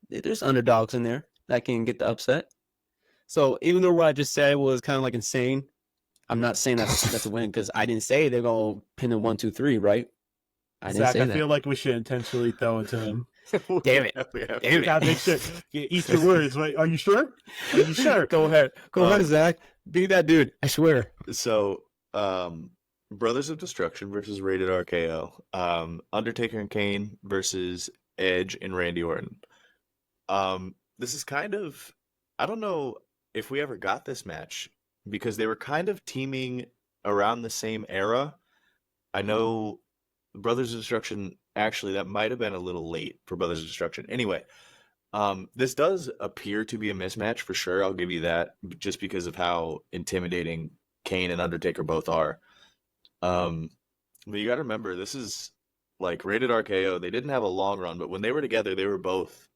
there's underdogs in there that can get the upset. So even though what I just said was kind of like insane, I'm not saying that's a win because I didn't say they're gonna pin a 1, 2, 3, right? I didn't Zach, say I that. feel like we should intentionally throw it to him. Damn it. We have Damn it. Gotta make sure. Eat your words. Wait, are you sure? Are you sure? Go ahead. Go ahead, Zach. Be that dude. I swear. So, Brothers of Destruction versus Rated RKO. Undertaker and Kane versus Edge and Randy Orton. This is kind of, I don't know if we ever got this match because they were kind of teaming around the same era. I know Brothers of Destruction, actually, that might have been a little late for Brothers of Destruction. Anyway, this does appear to be a mismatch for sure. I'll give you that, just because of how intimidating Kane and Undertaker both are. But you got to remember, this is like Rated RKO. They didn't have a long run, but when they were together, they were both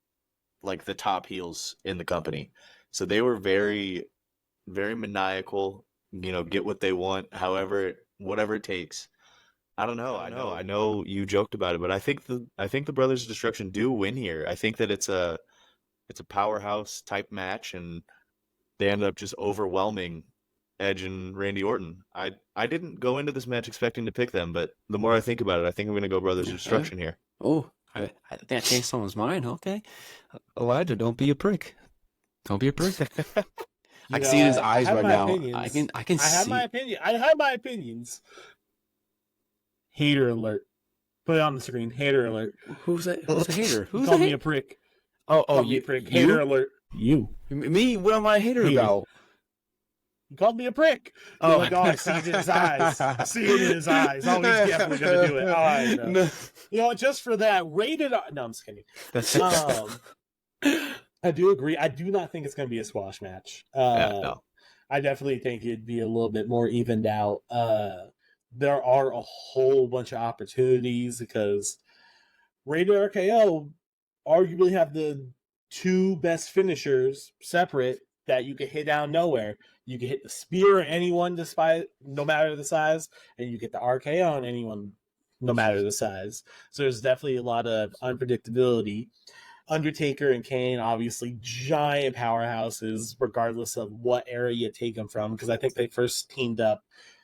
like the top heels in the company. So they were very, very maniacal. Get what they want, however, whatever it takes. I don't know. I know you joked about it, but I think the Brothers of Destruction do win here. I think that it's a powerhouse type match, and they end up just overwhelming Edge and Randy Orton. I didn't go into this match expecting to pick them, but the more I think about it, I think I'm going to go Brothers of Destruction here. Oh, I think I changed someone's mind. Okay. Elijah, don't be a prick. Don't be a prick. I can see in his eyes right now. I can I have see. my opinion. I have my opinions. Hater alert. Put it on the screen. Hater alert. Who's that? Who's a hater? Who's Call a me hater? a prick. Oh, Call me you, a prick. you? Hater alert. You. Me? What am I a hater Hater. about? You called me a prick. You're like, oh, I see it in his eyes. I see it in his eyes. Oh, he's definitely going to do it. Oh, I know. No. You know, just for that, rated R. No, I'm just kidding. That's I do agree. I do not think it's going to be a squash match. No. I definitely think it'd be a little bit more evened out. There are a whole bunch of opportunities because Rated RKO arguably have the two best finishers separate that you can hit out of nowhere. You can hit the spear on anyone despite no matter the size, and you get the RKO on anyone no matter the size. So there's definitely a lot of unpredictability. Undertaker and Kane, obviously giant powerhouses, regardless of what era you take them from, because I think they first teamed up,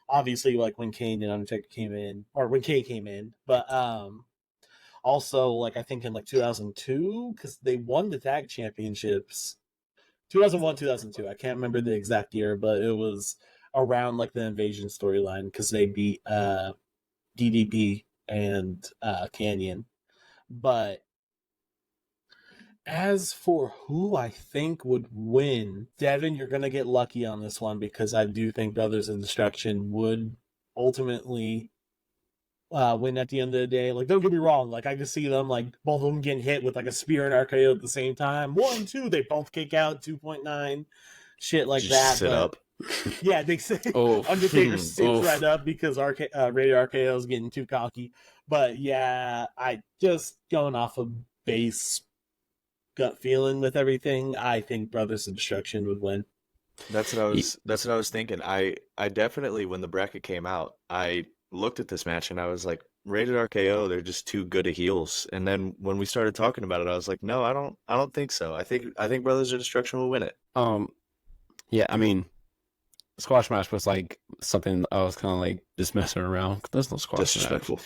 obviously, like when Kane and Undertaker came in, or when Kane came in, but also, like, I think in like 2002, because they won the tag championships. 2001, 2002. I can't remember the exact year, but it was around like the invasion storyline because they beat DDP and Canyon. But as for who I think would win, Devin, you're going to get lucky on this one because I do think Brothers in Destruction would ultimately win at the end of the day. Like, don't get me wrong. Like, I can see them, like, both of them getting hit with, like, a spear and RKO at the same time. 1, 2, they both kick out 2.9. Shit like Just that. sit but, up. Yeah, they say Oh. Undertaker sits Oh. right up because Rated RKO is getting too cocky. But, yeah, I just going off of base gut feeling with everything, I think Brothers of Destruction would win. That's what I was thinking. I definitely, when the bracket came out, I looked at this match and I was like, Rated RKO, they're just too good at heels. And then when we started talking about it, I was like, no, I don't think so. I think Brothers of Destruction will win it. Yeah, I mean, squash match was like something I was kind of like just messing around. There's no squash match. Disrespectful.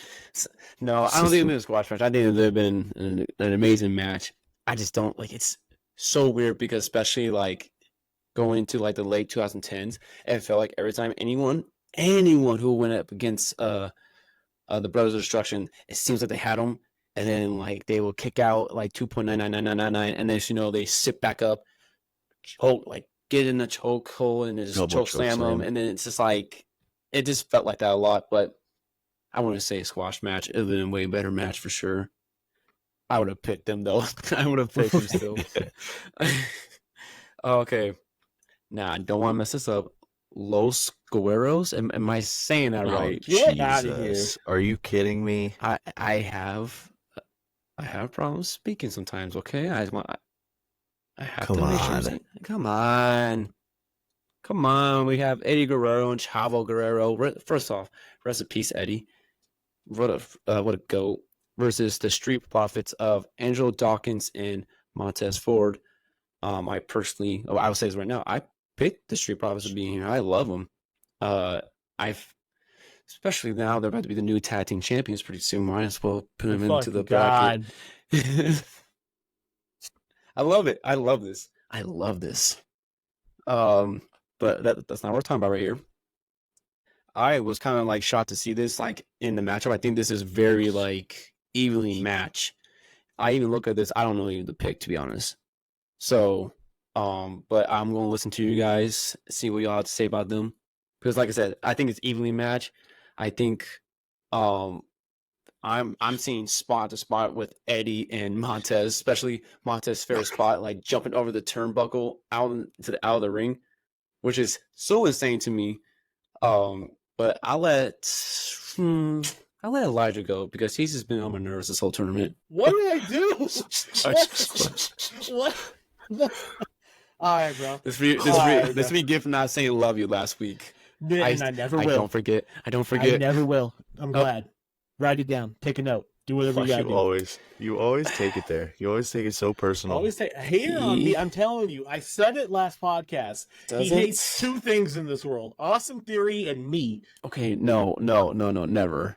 No, I don't think it would be a squash match. I think it would have been an amazing match. I just don't like. It's so weird because especially like going into like the late 2010s, it felt like every time anyone who went up against the Brothers of Destruction, it seems like they had them, and then like they will kick out like 2.99999, and then they sit back up, choke, like get in the choke hole and just Double choke slam them, and then it's just like it just felt like that a lot. But I wouldn't say a squash match. It would have been a way better match for sure. I would have picked them though. I would have picked them still. Okay. Now I don't want to mess this up. Los Guerreros? Am I saying that right? Get outta here. Are you kidding me? I have problems speaking sometimes. Okay, I have Come to make sure. I'm on. saying, come on. We have Eddie Guerrero and Chavo Guerrero. First off, rest in peace, Eddie. What a goat versus the Street Profits of Angelo Dawkins and Montez Ford. I will say this right now. I picked the Street Profits to be here. I love them. Especially now, they're about to be the new tag team champions pretty soon. Might as well put them into the Fucking bracket. I love it. I love this. I love this. But that's not what we're talking about right here. I was kind of like shocked to see this like in the matchup. I think this is very like evenly matched. I even look at this. I don't know even the pick, to be honest. So, but I'm gonna listen to you guys, see what y'all have to say about them, because like I said, I think it's evenly matched. I think, I'm seeing spot to spot with Eddie and Montez, especially Montez's fair spot, like jumping over the turnbuckle out of the ring, which is so insane to me. But I'll let Elijah go because he's just been on my nerves this whole tournament. What did I do? What? All right, bro. This is me gift not saying love you last week. And I never will. I don't forget. I never will. I'm glad. Write it down. Take a note. Do whatever you gotta do. You always take it there. You always take it so personal. Always take hate on me. I'm telling you. I said it last podcast. He hates two things in this world: Austin Theory and me. Okay, no, never.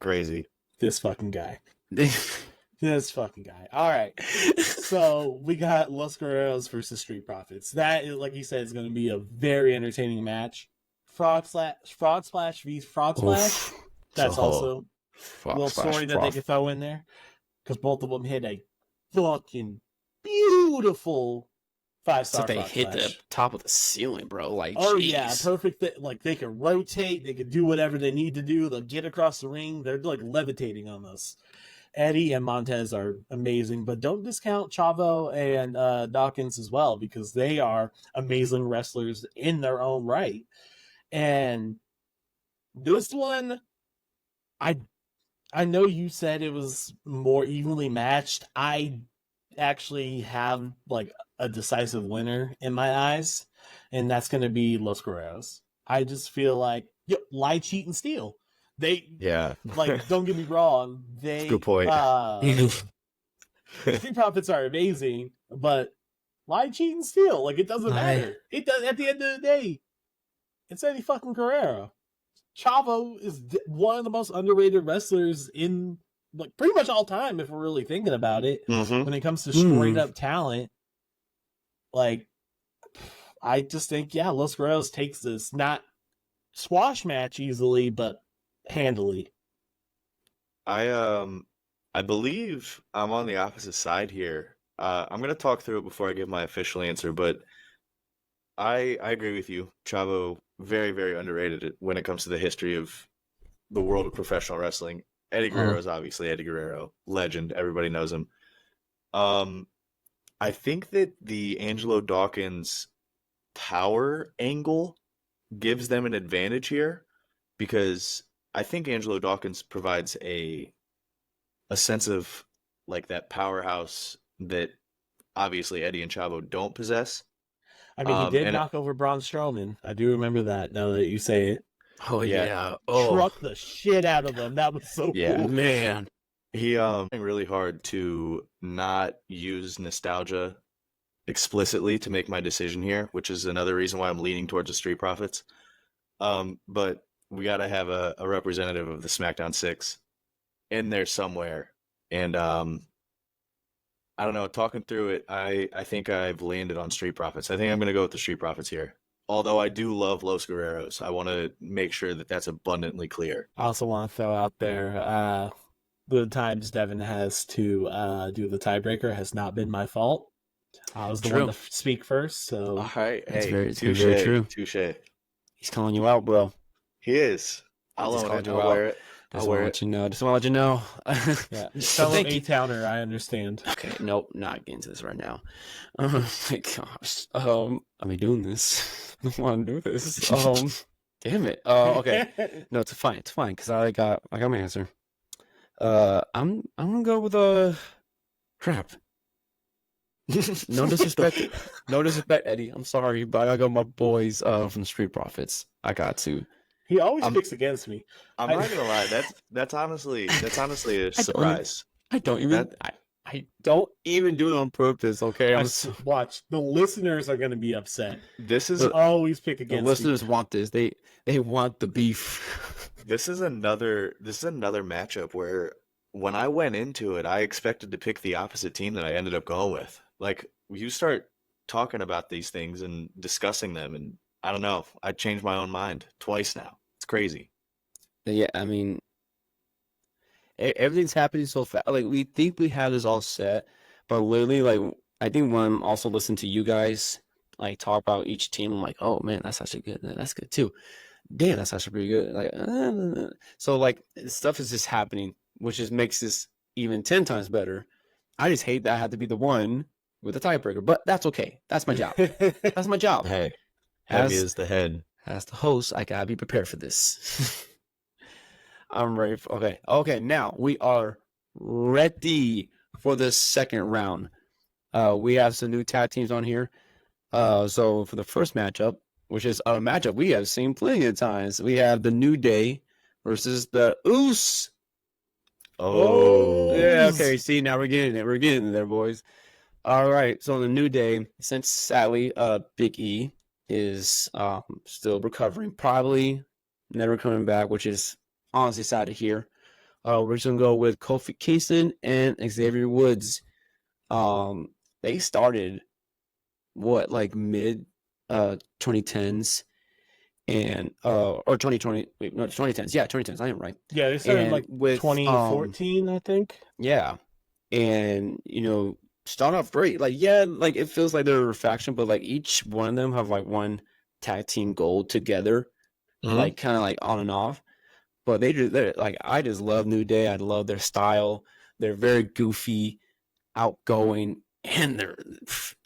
Crazy. This fucking guy. This fucking guy. All right. So we got Los Guerreros versus Street Profits. That is, like you said, is going to be a very entertaining match. Frog Splash v Frog Splash. That's also a little story that they could throw in there, because both of them hit a fucking beautiful 5-star. So they hit the top of the ceiling, bro. Like, oh geez. yeah, perfect. Like they can rotate, they can do whatever they need to do. They'll get across the ring. They're like levitating on this. Eddie and Montez are amazing, but don't discount Chavo and Dawkins as well, because they are amazing wrestlers in their own right. And this one, I know you said it was more evenly matched. I actually have like a decisive winner in my eyes, and that's going to be Los Guerreros. I just feel like lie, cheat, and steal. Like, don't get me wrong. Good point. Street Profits are amazing, but lie, cheat, and steal. Like, it doesn't matter. It does. At the end of the day, it's Eddie fucking Guerrero. Chavo is one of the most underrated wrestlers in like pretty much all time, if we're really thinking about it. When it comes to straight up talent, like I just think Los Guerreros takes this not squash match easily, but handily. I believe I'm on the opposite side here. I'm gonna talk through it before I give my official answer, but I agree with you. Chavo, very, very underrated when it comes to the history of the world of professional wrestling. Eddie Guerrero is obviously Eddie Guerrero, legend. Everybody knows him. I think that the Angelo Dawkins power angle gives them an advantage here, because I think Angelo Dawkins provides a sense of like that powerhouse that obviously Eddie and Chavo don't possess. I mean, he did knock over Braun Strowman. I do remember that now that you say it. Oh yeah. Truck the shit out of him. That was so cool. Man. He trying really hard to not use nostalgia explicitly to make my decision here, which is another reason why I'm leaning towards the Street Profits. But we got to have a representative of the SmackDown 6 in there somewhere. And I don't know, talking through it, I think I've landed on Street Profits. I think I'm going to go with the Street Profits here. Although I do love Los Guerreros. I want to make sure that that's abundantly clear. I also want to throw out there, the times Devin has to do the tiebreaker has not been my fault. I was the one to speak first, so... All right, it's very true. Touche. He's calling you out, bro. He is. I'll wear it. Just want to let you know. Yeah. Fellow A-Towner, I understand. Okay, nope, not getting into this right now. Oh my gosh. Are we doing this? I don't want to do this. Damn it. Okay. No, it's fine, because I got my answer. I'm gonna go with crap. No disrespect, Eddie. I'm sorry, but I gotta go with my boys from the Street Profits. I got to. He always picks against me. I'm not gonna lie. That's honestly a surprise. I don't even. I don't even do it on purpose, okay? Watch. The listeners are going to be upset. This is They always pick The against listeners want this. They want the beef. this is another matchup where when I went into it, I expected to pick the opposite team that I ended up going with. Like you start talking about these things and discussing them, and I don't know, I changed my own mind twice now. It's crazy. Yeah, I mean, everything's happening so fast. Like we think we have this all set, but literally, like I think when I'm also listening to you guys like talk about each team, I'm like, oh man, that's actually good. That's good too. Damn, that's actually pretty good. Like, so like stuff is just happening, which just makes this even 10 times better. I just hate that I had to be the one with the tiebreaker, but that's okay. That's my job. That's my job. Hey, heavy As is the head. as the host, I gotta be prepared for this. I'm ready for okay. Now we are ready for the second round. We have some new tag teams on here. So for the first matchup, which is a matchup we have seen plenty of times, we have the New Day versus the Usos. Oh, Yeah, okay. See, now we're getting it. We're getting there, boys. All right. So the New Day, since sadly, Big E is still recovering, probably never coming back, which is honestly sad to hear. We're just gonna go with Kofi Kingston and Xavier Woods. They started what like mid 2010s and or 2020 wait, no 2010s, yeah, 2010s, I am right. Yeah, they started And like with 2014, I think. yeah, and start off great. Like yeah, like it feels like they're a faction, but like each one of them have like one tag team goal together, like kind of like on and off. But they're like, I just love New Day. I love their style. They're very goofy, outgoing, and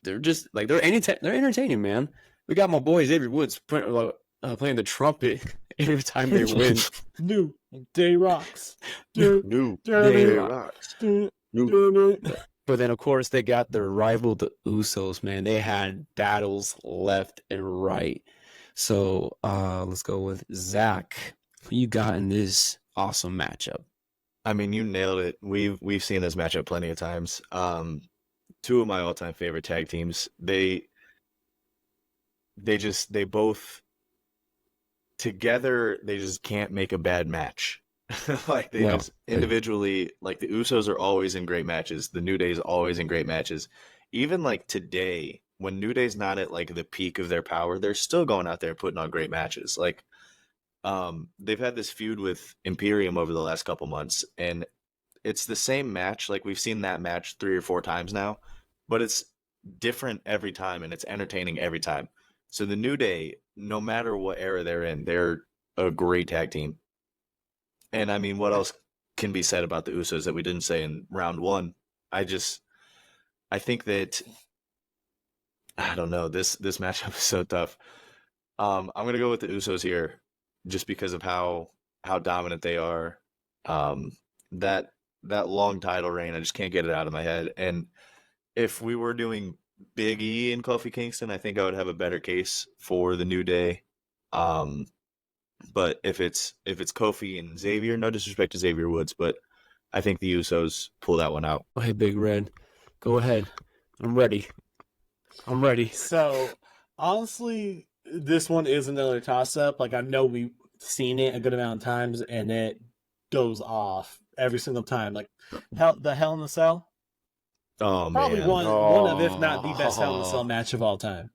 they're just like they're entertaining, man. We got my boy Xavier Woods playing the trumpet every time they win. New Day rocks. new Day Day rocks. rocks. But then, of course, they got their rival, the Usos, man. They had battles left and right. So let's go with Zach. Who you got in this awesome matchup? I mean, you nailed it. We've seen this matchup plenty of times. Two of my all-time favorite tag teams. They both together, they just can't make a bad match. Like they just individually, like the Usos are always in great matches. The New Day is always in great matches. Even like today, when New Day's not at like the peak of their power, they're still going out there putting on great matches. Like they've had this feud with Imperium over the last couple months, and it's the same match. Like we've seen that match 3 or 4 times now, but it's different every time and it's entertaining every time. So the New Day, no matter what era they're in, they're a great tag team. And I mean, what else can be said about the Usos that we didn't say in round 1? I think that I don't know, this matchup is so tough. I'm gonna go with the Usos here, just because of how dominant they are. That long title reign, I just can't get it out of my head. And if we were doing Big E and Kofi Kingston, I think I would have a better case for the New Day. But if it's Kofi and Xavier, no disrespect to Xavier Woods, but I think the Usos pull that one out. Oh, hey, Big Red, go ahead. I'm ready. So honestly, this one is another toss-up. Like I know we've seen it a good amount of times, and it goes off every single time. Like the Hell in a Cell. Oh Probably man, one of, if not the best Hell in a Cell match of all time.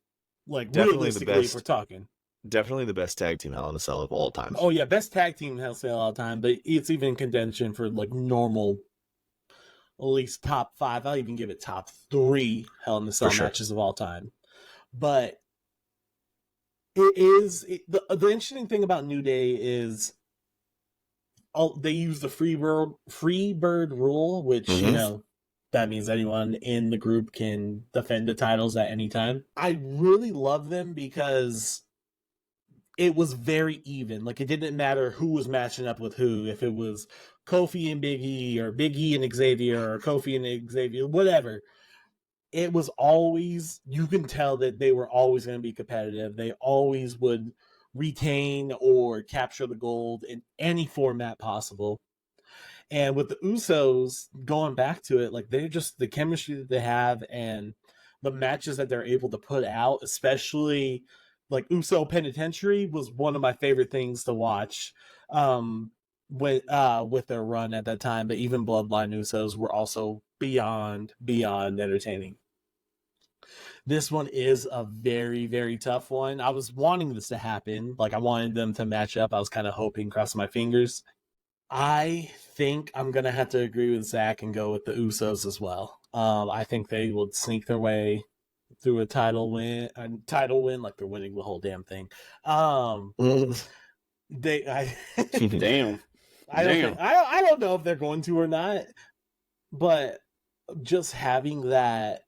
Like Definitely the realistically, if best. we're talking. definitely the best tag team Hell in a Cell of all time. Oh yeah, best tag team Hell in a Cell of all time, but it's even in contention for like normal, at least top 5. I'll even give it top 3 Hell in a Cell sure. matches of all time. But the interesting thing about New Day is they use the free bird rule, which that means anyone in the group can defend the titles at any time. I really love them because it was very even. Like it didn't matter who was matching up with who. If it was Kofi and Big E, or Big E and Xavier, or Kofi and Xavier, whatever. It was always, you can tell that they were always going to be competitive. They always would retain or capture the gold in any format possible. And with the Usos, going back to it, like they're just the chemistry that they have and the matches that they're able to put out, especially like Uso Penitentiary was one of my favorite things to watch. With their run at that time, but even Bloodline Usos were also beyond entertaining. This one is a very, very tough one. I was wanting this to happen. Like I wanted them to match up. I was kind of hoping, crossing my fingers. I think I'm gonna have to agree with Zach and go with the Usos as well. I think they will sneak their way through a title win, like they're winning the whole damn thing. Damn. I don't know if they're going to or not, but just having that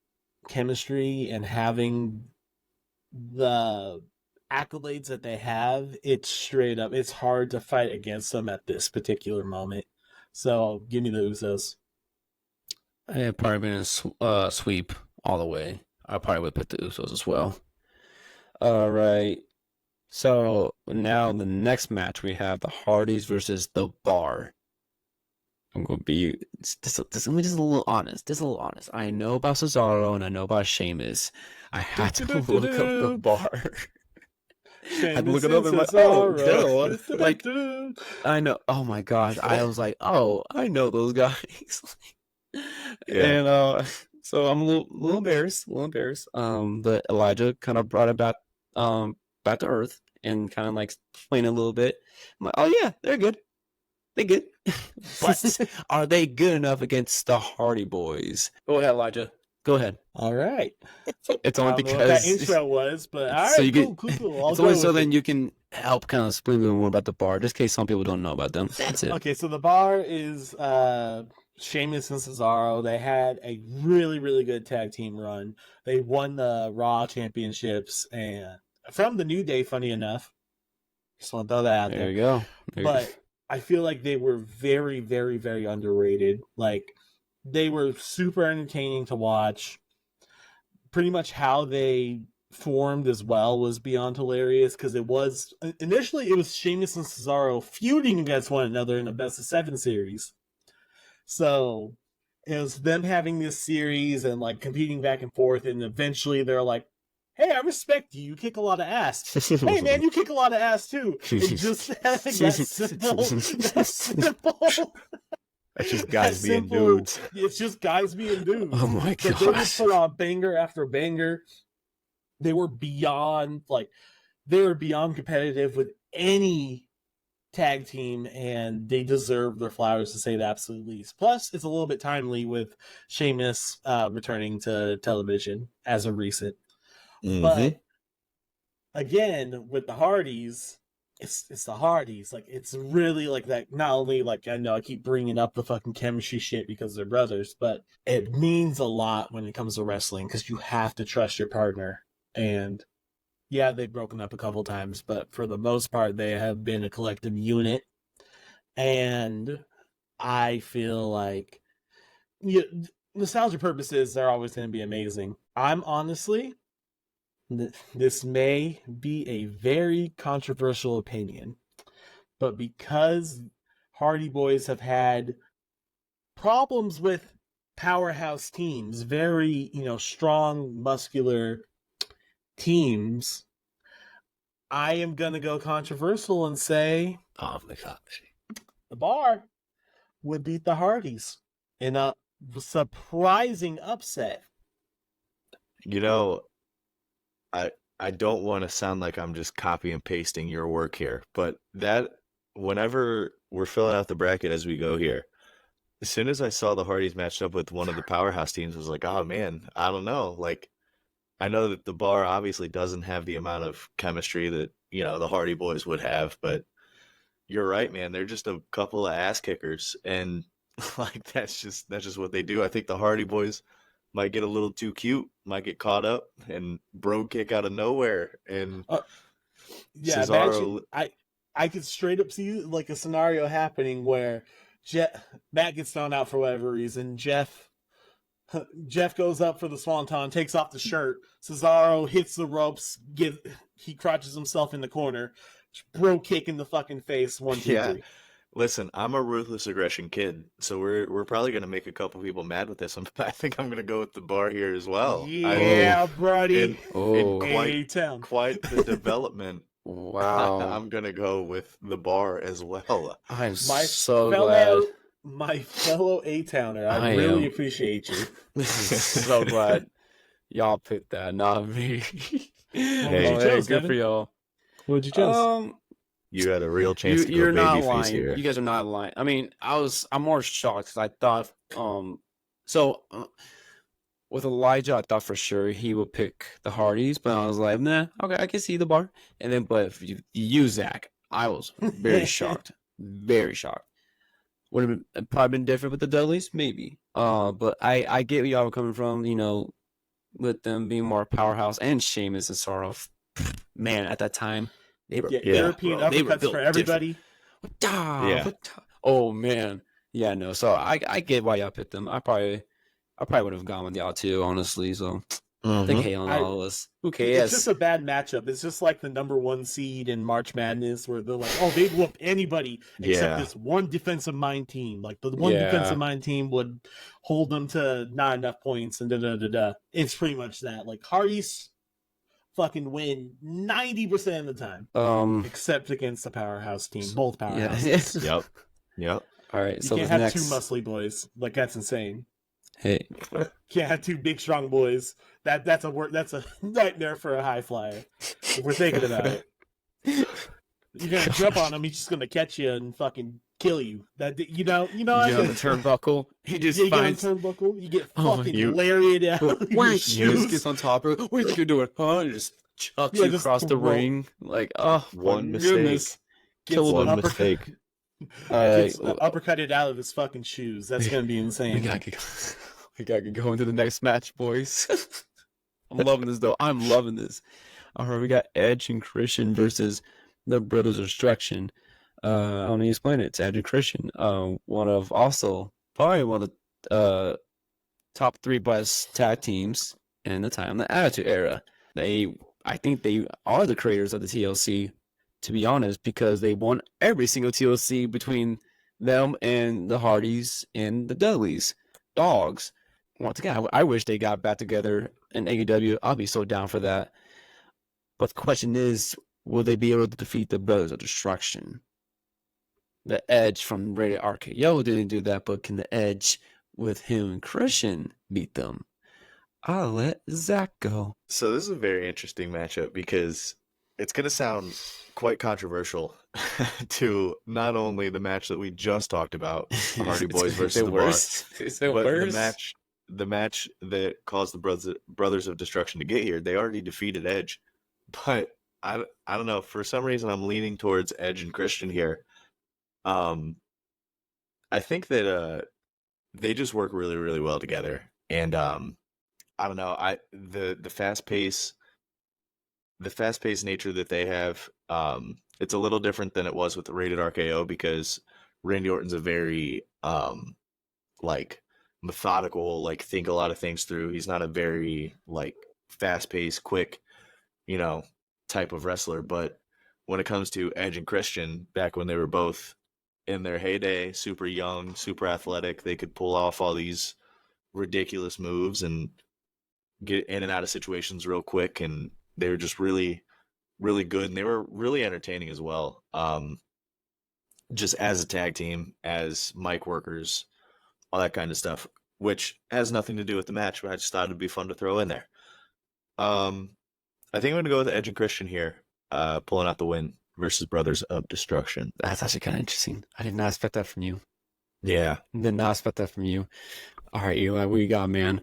chemistry and having the accolades that they have, it's straight up, it's hard to fight against them at this particular moment. So give me the Usos. I have probably been a sweep all the way. I probably would put the Usos as well. All right. So now the next match we have the Hardys versus the Bar. I'm gonna be just a little honest. I know about Cesaro and I know about Sheamus. I had to look up the Bar. I had to look it up and I'm like, oh, like I know. Oh my gosh, I was like, oh, I know those guys. And so I'm a little embarrassed, but Elijah kind of brought it back to earth and kind of like explained a little bit. I'm like, oh yeah, they're good. But are they good enough against the Hardy Boys? Go ahead, Elijah. Go ahead. All right. It's only because that intro was, but all so right, you cool. It's only so then you can help kind of explain a little more about the Bar, just in case some people don't know about them. That's it. Okay, so the Bar is Sheamus and Cesaro. They had a really, really good tag team run. They won the Raw championships and from the New Day, funny enough. Just want to throw that out there. There you go. But I feel like they were very, very, very underrated. Like, they were super entertaining to watch. Pretty much how they formed as well was beyond hilarious because initially it was Sheamus and Cesaro feuding against one another in a best of 7 series. So it was them having this series and like competing back and forth, and eventually they're like, hey, I respect you. You kick a lot of ass. Hey, man, you kick a lot of ass, too. It just that's simple. That's just guys being dudes. It's just guys being dudes. Oh, my gosh. But they would put on banger after banger. They were beyond competitive with any tag team, and they deserve their flowers, to say the absolute least. Plus, it's a little bit timely with Sheamus returning to television as of recent. Mm-hmm. But again, with the Hardys, it's the Hardys. Like, it's really like that. Not only like, I know I keep bringing up the fucking chemistry shit because they're brothers, but it means a lot when it comes to wrestling because you have to trust your partner. And yeah, they've broken up a couple times, but for the most part, they have been a collective unit. And I feel like, nostalgia purposes, they're always going to be amazing. I'm honestly, this may be a very controversial opinion, but because Hardy Boys have had problems with powerhouse teams, very, strong, muscular teams, I am going to go controversial and say the Bar would beat the Hardys in a surprising upset. I don't want to sound like I'm just copy and pasting your work here, but that whenever we're filling out the bracket as we go here, as soon as I saw the Hardys matched up with one of the powerhouse teams, I was like, oh man, I don't know. Like, I know that the Bar obviously doesn't have the amount of chemistry that, the Hardy Boys would have, but you're right, man. They're just a couple of ass kickers, and like that's just what they do. I think the Hardy Boys might get a little too cute, might get caught up and bro kick out of nowhere. And Cesaro... I could straight up see like a scenario happening where Matt gets thrown out for whatever reason. Jeff goes up for the swanton, takes off the shirt. Cesaro hits the ropes, he crotches himself in the corner. Bro kick in the fucking face, 1, 2, 3. Listen, I'm a ruthless aggression kid, so we're probably gonna make a couple people mad with this. I think I'm gonna go with the bar here as well. I mean, Yeah, buddy. in Oh, A-Town. quite the development, wow. I'm gonna go with the bar as well. I'm My so fellow, glad. my fellow A-Towner, I I really am. appreciate you. This is so glad y'all picked that, not me. What would you Oh, hey, chose, good for Devin? y'all. What'd you choose? You had a real chance to go You're not babyface lying. here. You guys are not lying. I mean, I'm more shocked because I thought, so with Elijah, I thought for sure he would pick the Hardys, but I was like, nah, okay, I can see the bar. And then, but if you use Zach, I was very shocked, very shocked. Would have been, probably been different with the Dudleys, maybe. But I get where y'all were coming from. You know, with them being more powerhouse and Sheamus and Sorrow. Man, at that time, they were Yeah, Yeah. European bro, they were uppercuts built for different. everybody. Yeah. Oh man, yeah, no. So I get why y'all picked them. I probably would have gone with y'all too, honestly. So I think hey on I- all of us. Who It's cares? just a bad matchup. It's just like the number 1 seed in March Madness where they're like, oh, they'd whoop anybody except Yeah. this one defensive mind team. Like the one Yeah. defensive mind team would hold them to not enough points and da-da-da-da. It's pretty much that. Like Hardy's fucking win 90% of the time. Except against the powerhouse team. Both yeah. powerhouses. Yep. All right. You So can't the have next, 2 muscly boys. Like that's insane. hey, Can't have 2 big strong boys. That's a nightmare for a high flyer. If we're thinking about it. You're gonna jump on him, he's just gonna catch you and fucking kill you. That you know you on the turnbuckle, he just you finds. get on turnbuckle, you get Oh, fucking you- lariated out of your Wait, he just shoes. gets on top of it. What do you think you're doing? Huh? And just chucks Yeah, you just across the throw- ring. Like, oh, One my mistake. goodness. Gets Killed him. One uppercut- mistake. Gets All right, uppercutted out of his fucking shoes. That's gonna be we insane. gotta go into the next match, boys. I'm loving this though. I'm loving this. All right, we got Edge and Christian versus the Brothers of Destruction. I don't need to explain it. It's Edge and Christian. One of probably one of the top 3 best tag teams in the time, the Attitude Era. I think they are the creators of the TLC, to be honest, because they won every single TLC between them and the Hardys and the Dudleys. Dogs. Once again, I wish they got back together in AEW. I'll be so down for that. But the question is, will they be able to defeat the Brothers of Destruction? The Edge from Rated RKO didn't do that, but can the Edge with him and Christian beat them? I'll let Zach go. So this is a very interesting matchup because it's going to sound quite controversial to not only the match that we just talked about, the Hardy Boys versus the Bar, Is it but worse? the match that caused the Brothers of Destruction to get here. They already defeated Edge, but I don't know. For some reason, I'm leaning towards Edge and Christian here. I think that they just work really, really well together, and I don't know. The fast pace, nature that they have, it's a little different than it was with the Rated RKO because Randy Orton's a very like methodical, like think a lot of things through. He's not a very like fast paced, quick, type of wrestler. But when it comes to Edge and Christian, back when they were both in their heyday, super young, super athletic, they could pull off all these ridiculous moves and get in and out of situations real quick, and they were just really, really good, and they were really entertaining as well. Just as a tag team, as mic workers, all that kind of stuff, which has nothing to do with the match, but I just thought it'd be fun to throw in there. I think I'm gonna go with Edge and Christian here, pulling out the win versus Brothers of Destruction. That's actually kind of interesting. I did not expect that from you. Yeah. Did not expect that from you. All right, Eli, what you got, man?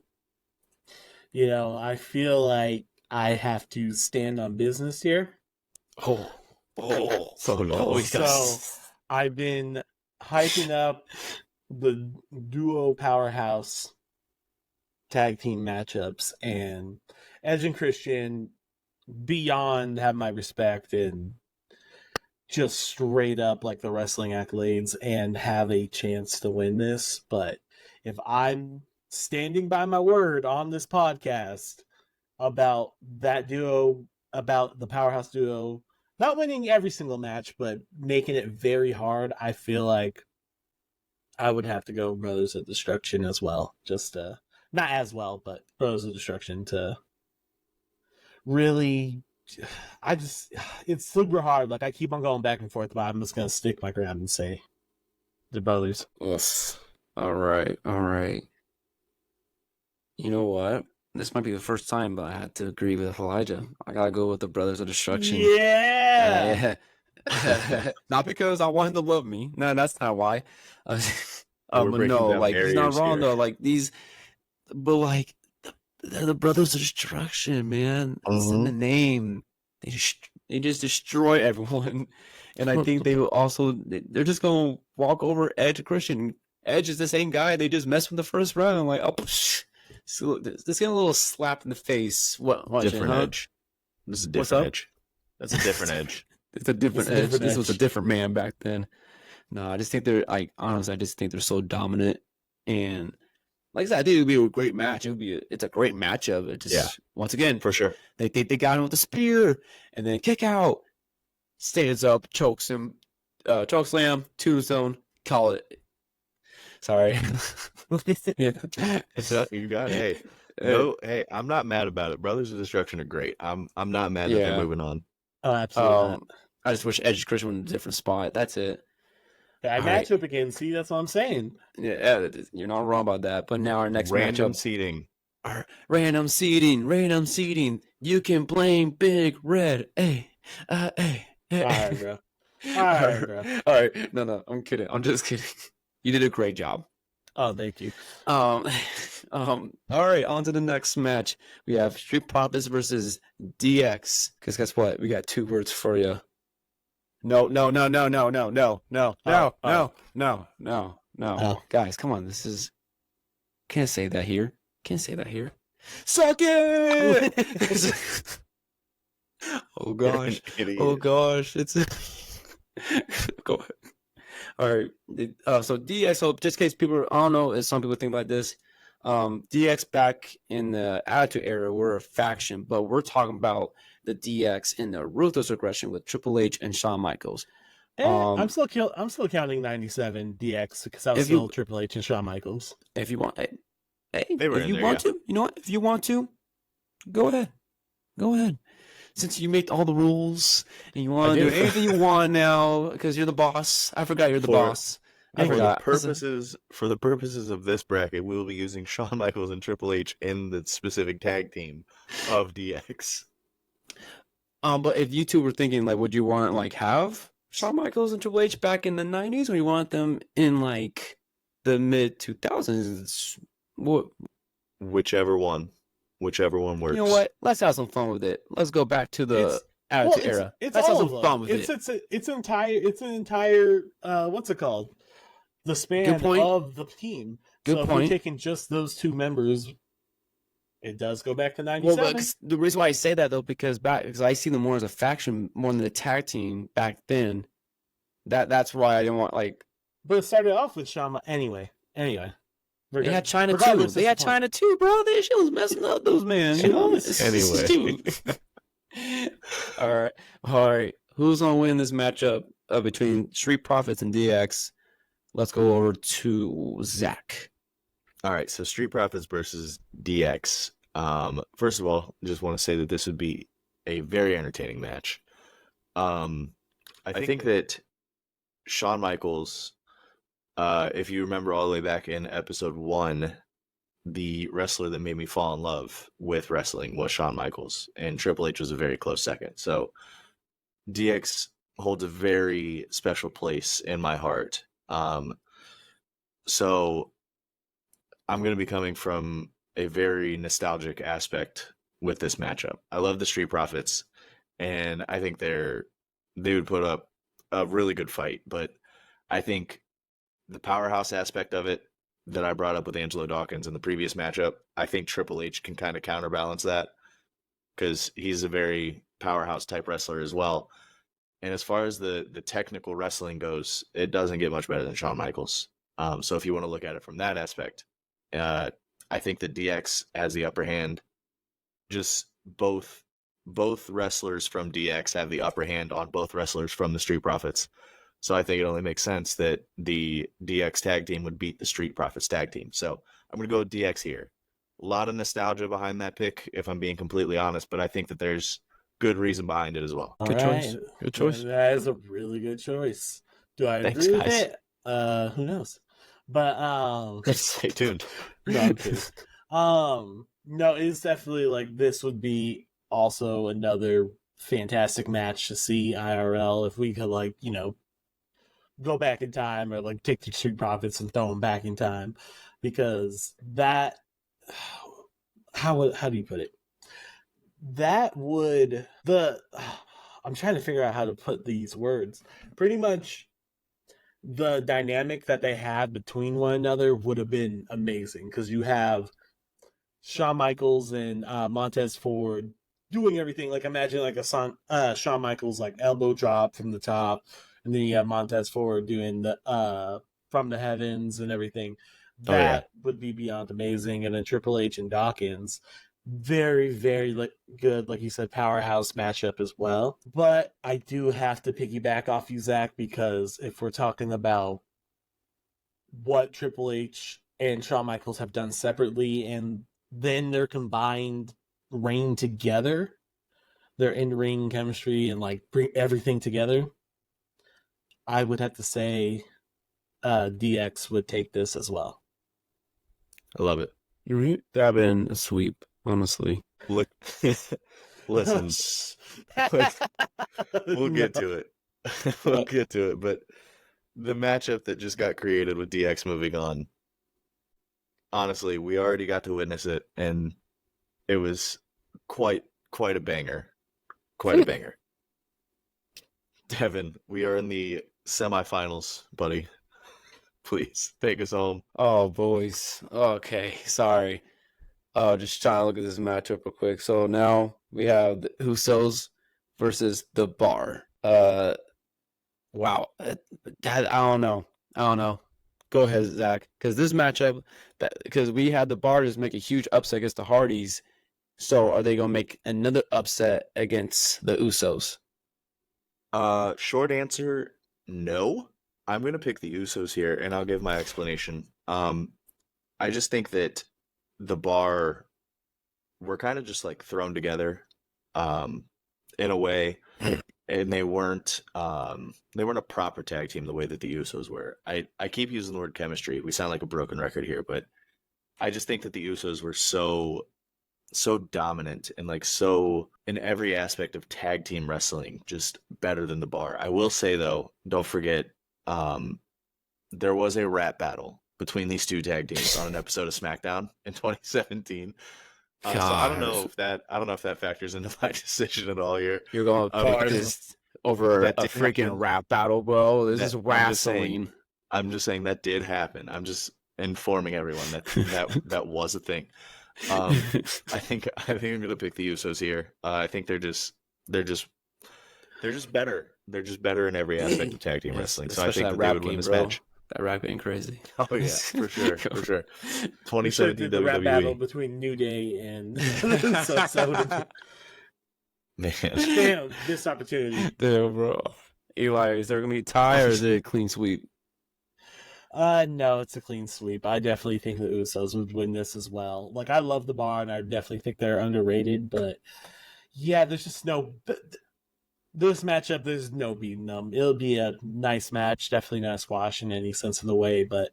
I feel like I have to stand on business here. Oh, no. So I've been hyping up the duo powerhouse tag team matchups, and Edge and Christian beyond have my respect and just straight up like the wrestling accolades and have a chance to win this. But if I'm standing by my word on this podcast about that duo, about the powerhouse duo not winning every single match, but making it very hard. I feel like I would have to go Brothers of Destruction as well. Just not as well, but Brothers of Destruction to really. I just it's super hard. Like I keep on going back and forth, but I'm just gonna stick my ground and say the Brothers. Ugh. All right, all right. You know what? This might be the first time, but I had to agree with Elijah. I gotta go with the Brothers of Destruction. Yeah. Not because I want him to love me. No, that's not why. We're But breaking no, down like he's not barriers wrong here. though. Like these, but like they're the Brothers of Destruction, man. It's in the name. They just destroy everyone, and I think they will also. They're just gonna walk over Edge and Christian. Edge is the same guy. They just messed with the first round. I'm like, oh, so just get a little slap in the face. What? Different huh? Edge. This is a What's different up? Edge. That's a different Edge. It's a different It's a Edge. different This was a Edge. different man back then. No, I just think they're like honestly, I just think they're so dominant, and like I said, I think it would be a great match. It's a great matchup. It just once again, For sure. they got him with the spear and then kick out, stands up, chokes him, choke slam, tombstone, call it. Sorry. Yeah. You got it. Hey. No, hey, I'm not mad about it. Brothers of Destruction are great. I'm not mad that Yeah. they're moving on. Oh, absolutely not. I just wish Edge Christian was in a different spot. That's it. I all match right. up again. See, that's what I'm saying. Yeah, you're not wrong about that. But now our next Random matchup. seating. Random seating. You can blame Big Red. Hey, hey. All right, bro. All right, bro. All right. No, I'm kidding. I'm just kidding. You did a great job. Oh, thank you. All right, on to the next match. We have Street Profits versus DX. Because guess what? We got 2 words for you. No. Oh. Guys, come on. This is can't say that here. Suck it! Oh gosh. Idiot. Oh gosh. It's go ahead. All right. So DX. So just in case people, I don't know, as some people think about this. DX back in the Attitude Era were a faction, but we're talking about the DX in the Ruthless Aggression with Triple H and Shawn Michaels. I'm still counting 97 DX because I was If you- still Triple H and Shawn Michaels. If you want, hey, They were if in you there, want to, you know what? If you want to, go ahead. Since you make all the rules and you want to do anything you want now because you're the boss. I forgot you're the boss. I For the forgot. purposes of this bracket, we will be using Shawn Michaels and Triple H in the specific tag team of DX. But if you two were thinking, like, would you want like have Shawn Michaels and Triple H back in the 90s, or you want them in like the mid 2000s? What? Whichever one works. You know what? Let's have some fun with it. Let's go back to the Attitude Era. It's Let's have all some of fun them. with it. It's an entire what's it called? The span Good point. of the team. Good so if point. we're taking just those 2 members, it does go back to Well, 97. but the reason why I say that though, because I see them more as a faction more than a tag team back then. That's why I didn't want like But it started off with Shawn. Anyway. they had China too. Regardless, They that's had the point. China too, bro. She was messing up those men. You know. Anyway. All right. Who's gonna win this matchup between Street Profits and DX? Let's go over to Zach. All right, so Street Profits versus DX. First of all, just want to say that this would be a very entertaining match. I think that Shawn Michaels, if you remember all the way back in episode 1, the wrestler that made me fall in love with wrestling was Shawn Michaels, and Triple H was a very close second. So DX holds a very special place in my heart. So I'm going to be coming from a very nostalgic aspect with this matchup. I love the Street Profits, and I think they would put up a really good fight. But I think the powerhouse aspect of it that I brought up with Angelo Dawkins in the previous matchup, I think Triple H can kind of counterbalance that because he's a very powerhouse type wrestler as well. And as far as the technical wrestling goes, it doesn't get much better than Shawn Michaels. So if you want to look at it from that aspect, I think that DX has the upper hand. Just both both wrestlers from DX have the upper hand on both wrestlers from the Street Profits. So I think it only makes sense that the DX tag team would beat the Street Profits tag team. So I'm going to go with DX here. A lot of nostalgia behind that pick, if I'm being completely honest, but I think that there's good reason behind it as well. Good choice. Good choice. That is a really good choice. Do I Thanks, agree with guys. it? Who knows? But Stay tuned. no, I'm kidding. No, it's definitely like this would be also another fantastic match to see IRL if we could like, you know, go back in time or like take the Street Profits and throw them back in time, because that how do you put it? That would I'm trying to figure out how to put these words. Pretty much the dynamic that they had between one another would have been amazing, because you have Shawn Michaels and Montez Ford doing everything. Like imagine like a Shawn Michaels like elbow drop from the top, and then you have Montez Ford doing the from the heavens and everything. That would be beyond amazing. And then Triple H and Dawkins, very very good, like you said, powerhouse matchup as well. But I do have to piggyback off you, Zach, because if we're talking about what Triple H and Shawn Michaels have done separately and then their combined reign together, their in-ring chemistry and like bring everything together, I would have to say DX would take this as well. I love it. That'd been a sweep, honestly. Look, listen, we'll get to it. We'll get to it. But the matchup that just got created with DX moving on, honestly, we already got to witness it, and it was quite a banger. Quite a banger. Devin, we are in the semifinals, buddy. Please take us home. Oh, boys. Okay, sorry. Just trying to look at this matchup real quick. So now we have the Usos versus the Bar. Wow. I don't know. Go ahead, Zach. Because this matchup, because we had the Bar just make a huge upset against the Hardys. So are they going to make another upset against the Usos? Short answer, no. I'm going to pick the Usos here, and I'll give my explanation. I just think that the Bar were kind of just like thrown together in a way, and they weren't a proper tag team the way that the Usos were. I keep using the word chemistry. We sound like a broken record here, but I just think that the Usos were so dominant and like so in every aspect of tag team wrestling, just better than the Bar. I will say though, don't forget, there was a rap battle between these two tag teams on an episode of SmackDown in 2017. So I don't know if that factors into my decision at all here. You're going to pick this over a freaking rap battle, bro. This is wrestling. I'm just saying that did happen. I'm just informing everyone that was a thing. I think I'm gonna pick the Usos here. I think they're just better. They're just better in every aspect of tag team wrestling. So I think that they would win this match. That rap game crazy. Oh yeah, for sure. 2017 the rap WWE battle between New Day and man. Damn, this opportunity. Damn, bro. Eli, is there gonna be a tie or is it a clean sweep? No, it's a clean sweep. I definitely think the Usos would win this as well. Like, I love the Bar, and I definitely think they're underrated, but yeah, there's just this matchup, there's no beating them. It'll be a nice match, definitely not a squash in any sense of the way, but,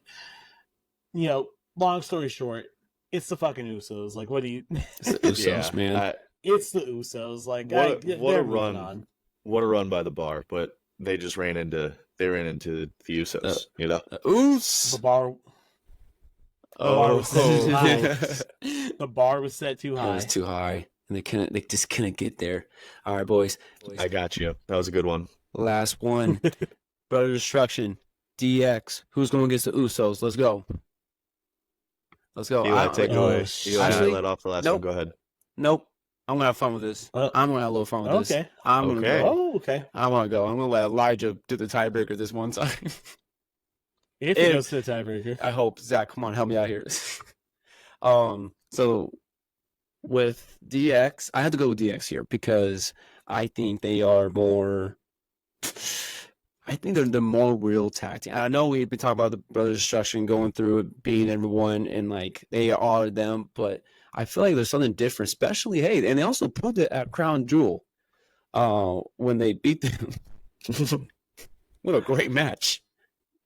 you know, long story short, it's the fucking Usos. Like, what do you... It's the Usos, man. It's the Usos. Like, what a run. What a run by the Bar, but they just ran into the Usos, you know? Oos! The bar was set too high. The bar was set too high. It was too high. And they just couldn't get there. All right, boys. I got you. That was a good one. Last one. Brother Destruction. DX. Who's going against the Usos? Let's go. Eli, take it away. Eli, let off the last one. Go ahead. Nope. I'm going to have fun with this. I'm going to have a little fun with this. Okay. I'm going to go. Oh, okay. I want to go. I'm going to let Elijah do the tiebreaker this one time. If he goes to the tiebreaker. I hope. Zach, come on, help me out here. So With DX, I had to go with DX here because I think they are more. I think they're the more real tag team. I know we've been talking about the Brothers Destruction going through it, beating everyone, and like they are them, but I feel like there's something different, especially and they also proved it at Crown Jewel, when they beat them. What a great match!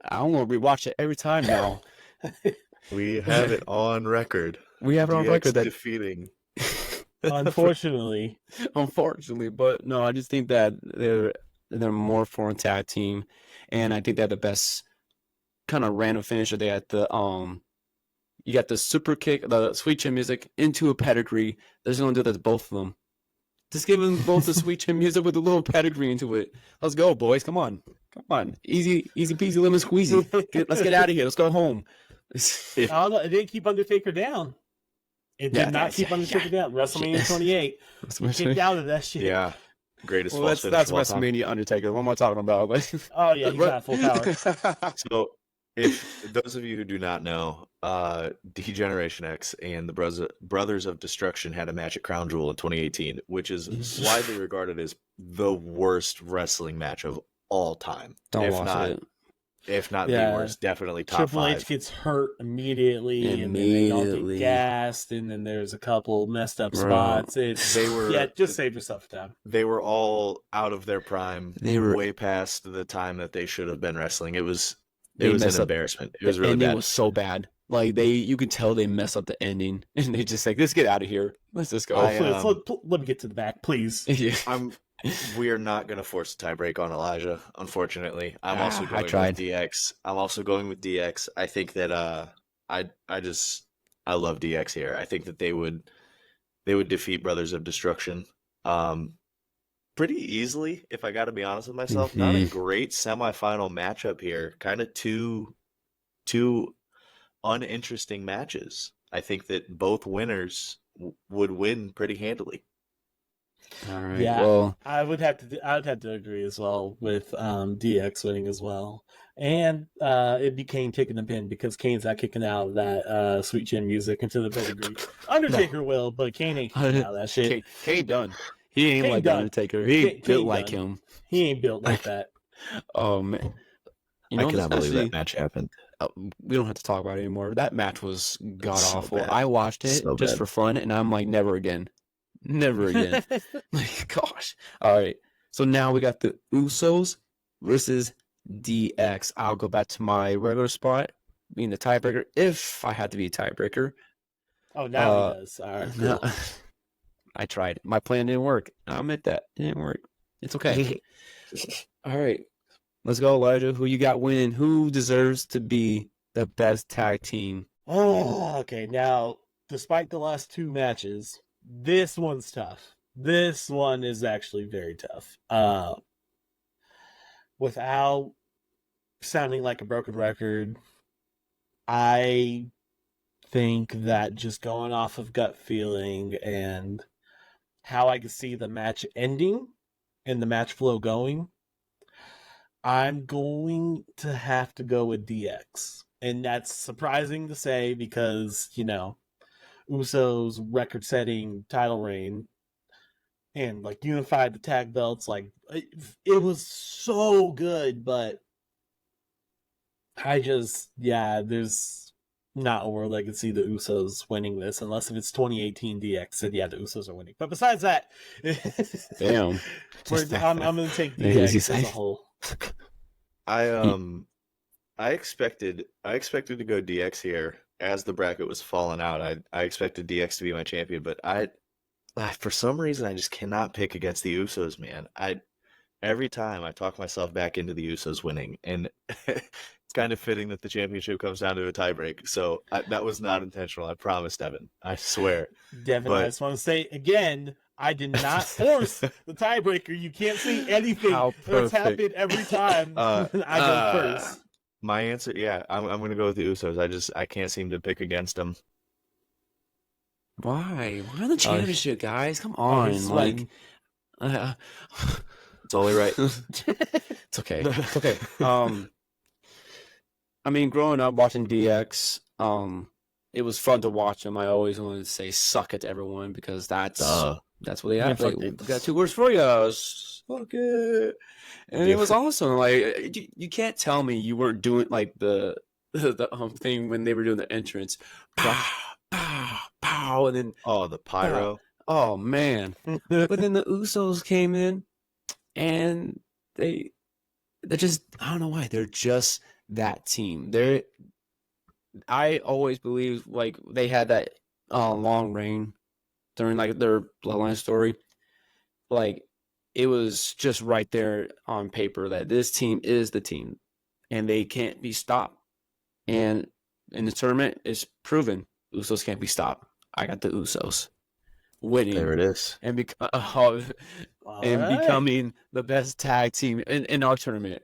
I want to rewatch it every time now. We have it on record. We have it on DX record that defeating. Unfortunately. Unfortunately, but no, I just think that they're more foreign tag team, and I think they're the best kind of random finisher. They had you got the super kick, the sweet chin music into a pedigree. They're just gonna do that to both of them. Just give them both the sweet chin music with a little pedigree into it. Let's go, boys! Come on, easy peasy lemon squeezy. Let's get out of here. Let's go home. Oh, no, it didn't keep Undertaker down. It did not keep Undertaker down. WrestleMania 28. He kicked out of that shit. Yeah. Greatest Well, false that's finish of all time. WrestleMania Undertaker. What am I talking about? Oh, yeah, he's got full power. So, if those of you who do not know, D-Generation X and the Brothers of Destruction had a match at Crown Jewel in 2018, which is widely regarded as the worst wrestling match of all time. Don't watch it. If not the worst, definitely top Triple 5. H gets hurt immediately, and then they all get gassed, and then there's a couple messed up spots. Just save yourself time. They were all out of their prime. They were way past the time that they should have been wrestling. It was an embarrassment. It was really bad. It was so bad. Like you could tell they messed up the ending, and they just like, let's get out of here. Let's just go. Let me get to the back, please. Yeah. We are not going to force a tiebreak on Elijah, unfortunately. I'm also going with DX. I'm also going with DX. I think that I love DX here. I think that they would defeat Brothers of Destruction pretty easily, if I got to be honest with myself. Mm-hmm. Not a great semifinal matchup here. Kind of two uninteresting matches. I think that both winners would win pretty handily. All right. Yeah, well, I would have to agree as well with DX winning as well, and it'd be Kane taking the pin because Kane's not kicking out of that sweet chin music into the pedigree. Undertaker will, but Kane ain't kicking out of that shit. Kane done. He ain't like done. Undertaker. He ain't built like him. He ain't built like that. Oh man, I cannot believe that match happened. We don't have to talk about it anymore. That match was god awful. I watched it just for fun, and I'm like, never again. Never again. Like, gosh. All right. So now we got the Usos versus DX. I'll go back to my regular spot, being the tiebreaker, if I had to be a tiebreaker. Oh, now he does. All right. Cool. No, I tried. My plan didn't work. I'll admit that. It didn't work. It's okay. All right. Let's go, Elijah. Who you got winning? Who deserves to be the best tag team? Oh, okay. Now, despite the last 2 matches, this one's tough. This one is actually very tough. Without sounding like a broken record, I think that just going off of gut feeling and how I could see the match ending and the match flow going, I'm going to have to go with DX. And that's surprising to say because, Usos record-setting title reign and like unified the tag belts, like it was so good, but there's not a world I could see the Usos winning this unless if it's 2018 DX and the Usos are winning. But besides that, damn, I'm gonna take DX as a whole. I expected to go DX here. As the bracket was falling out, I expected DX to be my champion, but I for some reason I just cannot pick against the Usos, man. Every time I talk myself back into the Usos winning, and it's kind of fitting that the championship comes down to a tiebreak. So that was not intentional. I promise, Devin. I swear. Devin, I just want to say again, I did not force the tiebreaker. You can't see anything that's happened every time I go first. My answer, I'm going to go with the Usos. I can't seem to pick against them. Why? We're in the championship, guys. Come on, it's only right. It's okay. It's okay. I mean, growing up watching DX, it was fun to watch them. I always wanted to say "suck it" to everyone because that's what they have. Yeah, Like, fuck it. we got 2 words for you. Suck it. And it was awesome. Like, you can't tell me you weren't doing like the thing when they were doing the entrance. Pow, pow, pow, and then the pyro. oh man. But then the Usos came in and they're just, I don't know why, they're just that team. I always believe like they had that long reign during like their bloodline story. Like, it was just right there on paper that this team is the team and they can't be stopped. And in the tournament, it's proven Usos can't be stopped. I got the Usos winning. There it is. And, Right. becoming the best tag team in our tournament.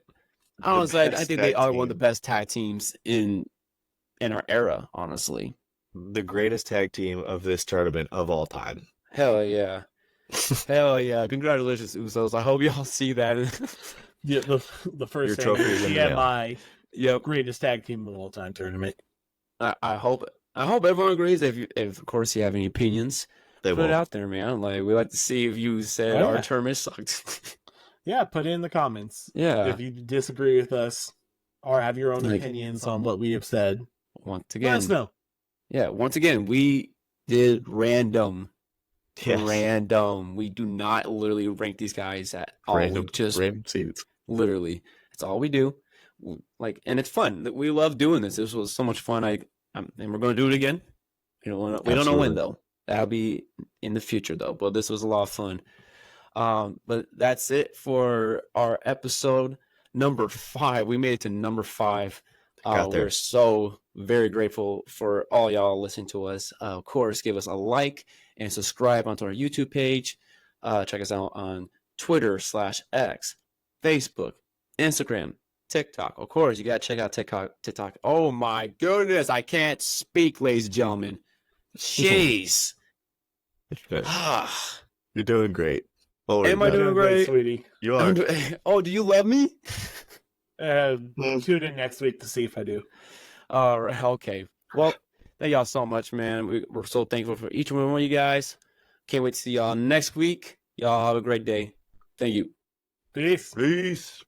Honestly, I best think they tag are one of the team. best tag teams in our era, honestly. The greatest tag team of this tournament of all time. Hell yeah. Hell yeah. Congratulations, Usos. I hope y'all see that. Yeah, the first Your thing trophy is is in the mail. TMI Yep. greatest tag team of all time tournament. I hope everyone agrees. If of course you have any opinions, They put won't. it out there, man. Like, we like to see if you said Oh, our yeah. tournament sucked. Yeah, put it in the comments. Yeah. If you disagree with us or have your own Like, opinions on what we have said, once let again, us know. yeah. Once again, we did random. Yes. Random. We do not literally rank these guys at all. Random, We just random seeds. literally, that's all we do. Like, and it's fun. We love doing this. This was so much fun. And we're going to do it again. We don't know when Absolutely. though. That'll be in the future though. But this was a lot of fun. But that's it for our episode number 5. We made it to number 5. Got there. We're so very grateful for all y'all listening to us. Of course, give us a like and subscribe onto our YouTube page. Check us out on Twitter/X, Facebook, Instagram, TikTok. Of course, you gotta check out TikTok. Oh my goodness, I can't speak, ladies and gentlemen. Jeez. You're doing great. Don't worry Am I about it. doing great? sweetie? You are. Oh, do you love me? Tune in next week to see if I do. All right. Okay. Well, thank y'all so much, man. We're so thankful for each and one of you guys. Can't wait to see y'all next week. Y'all have a great day. Thank you. Peace. Peace.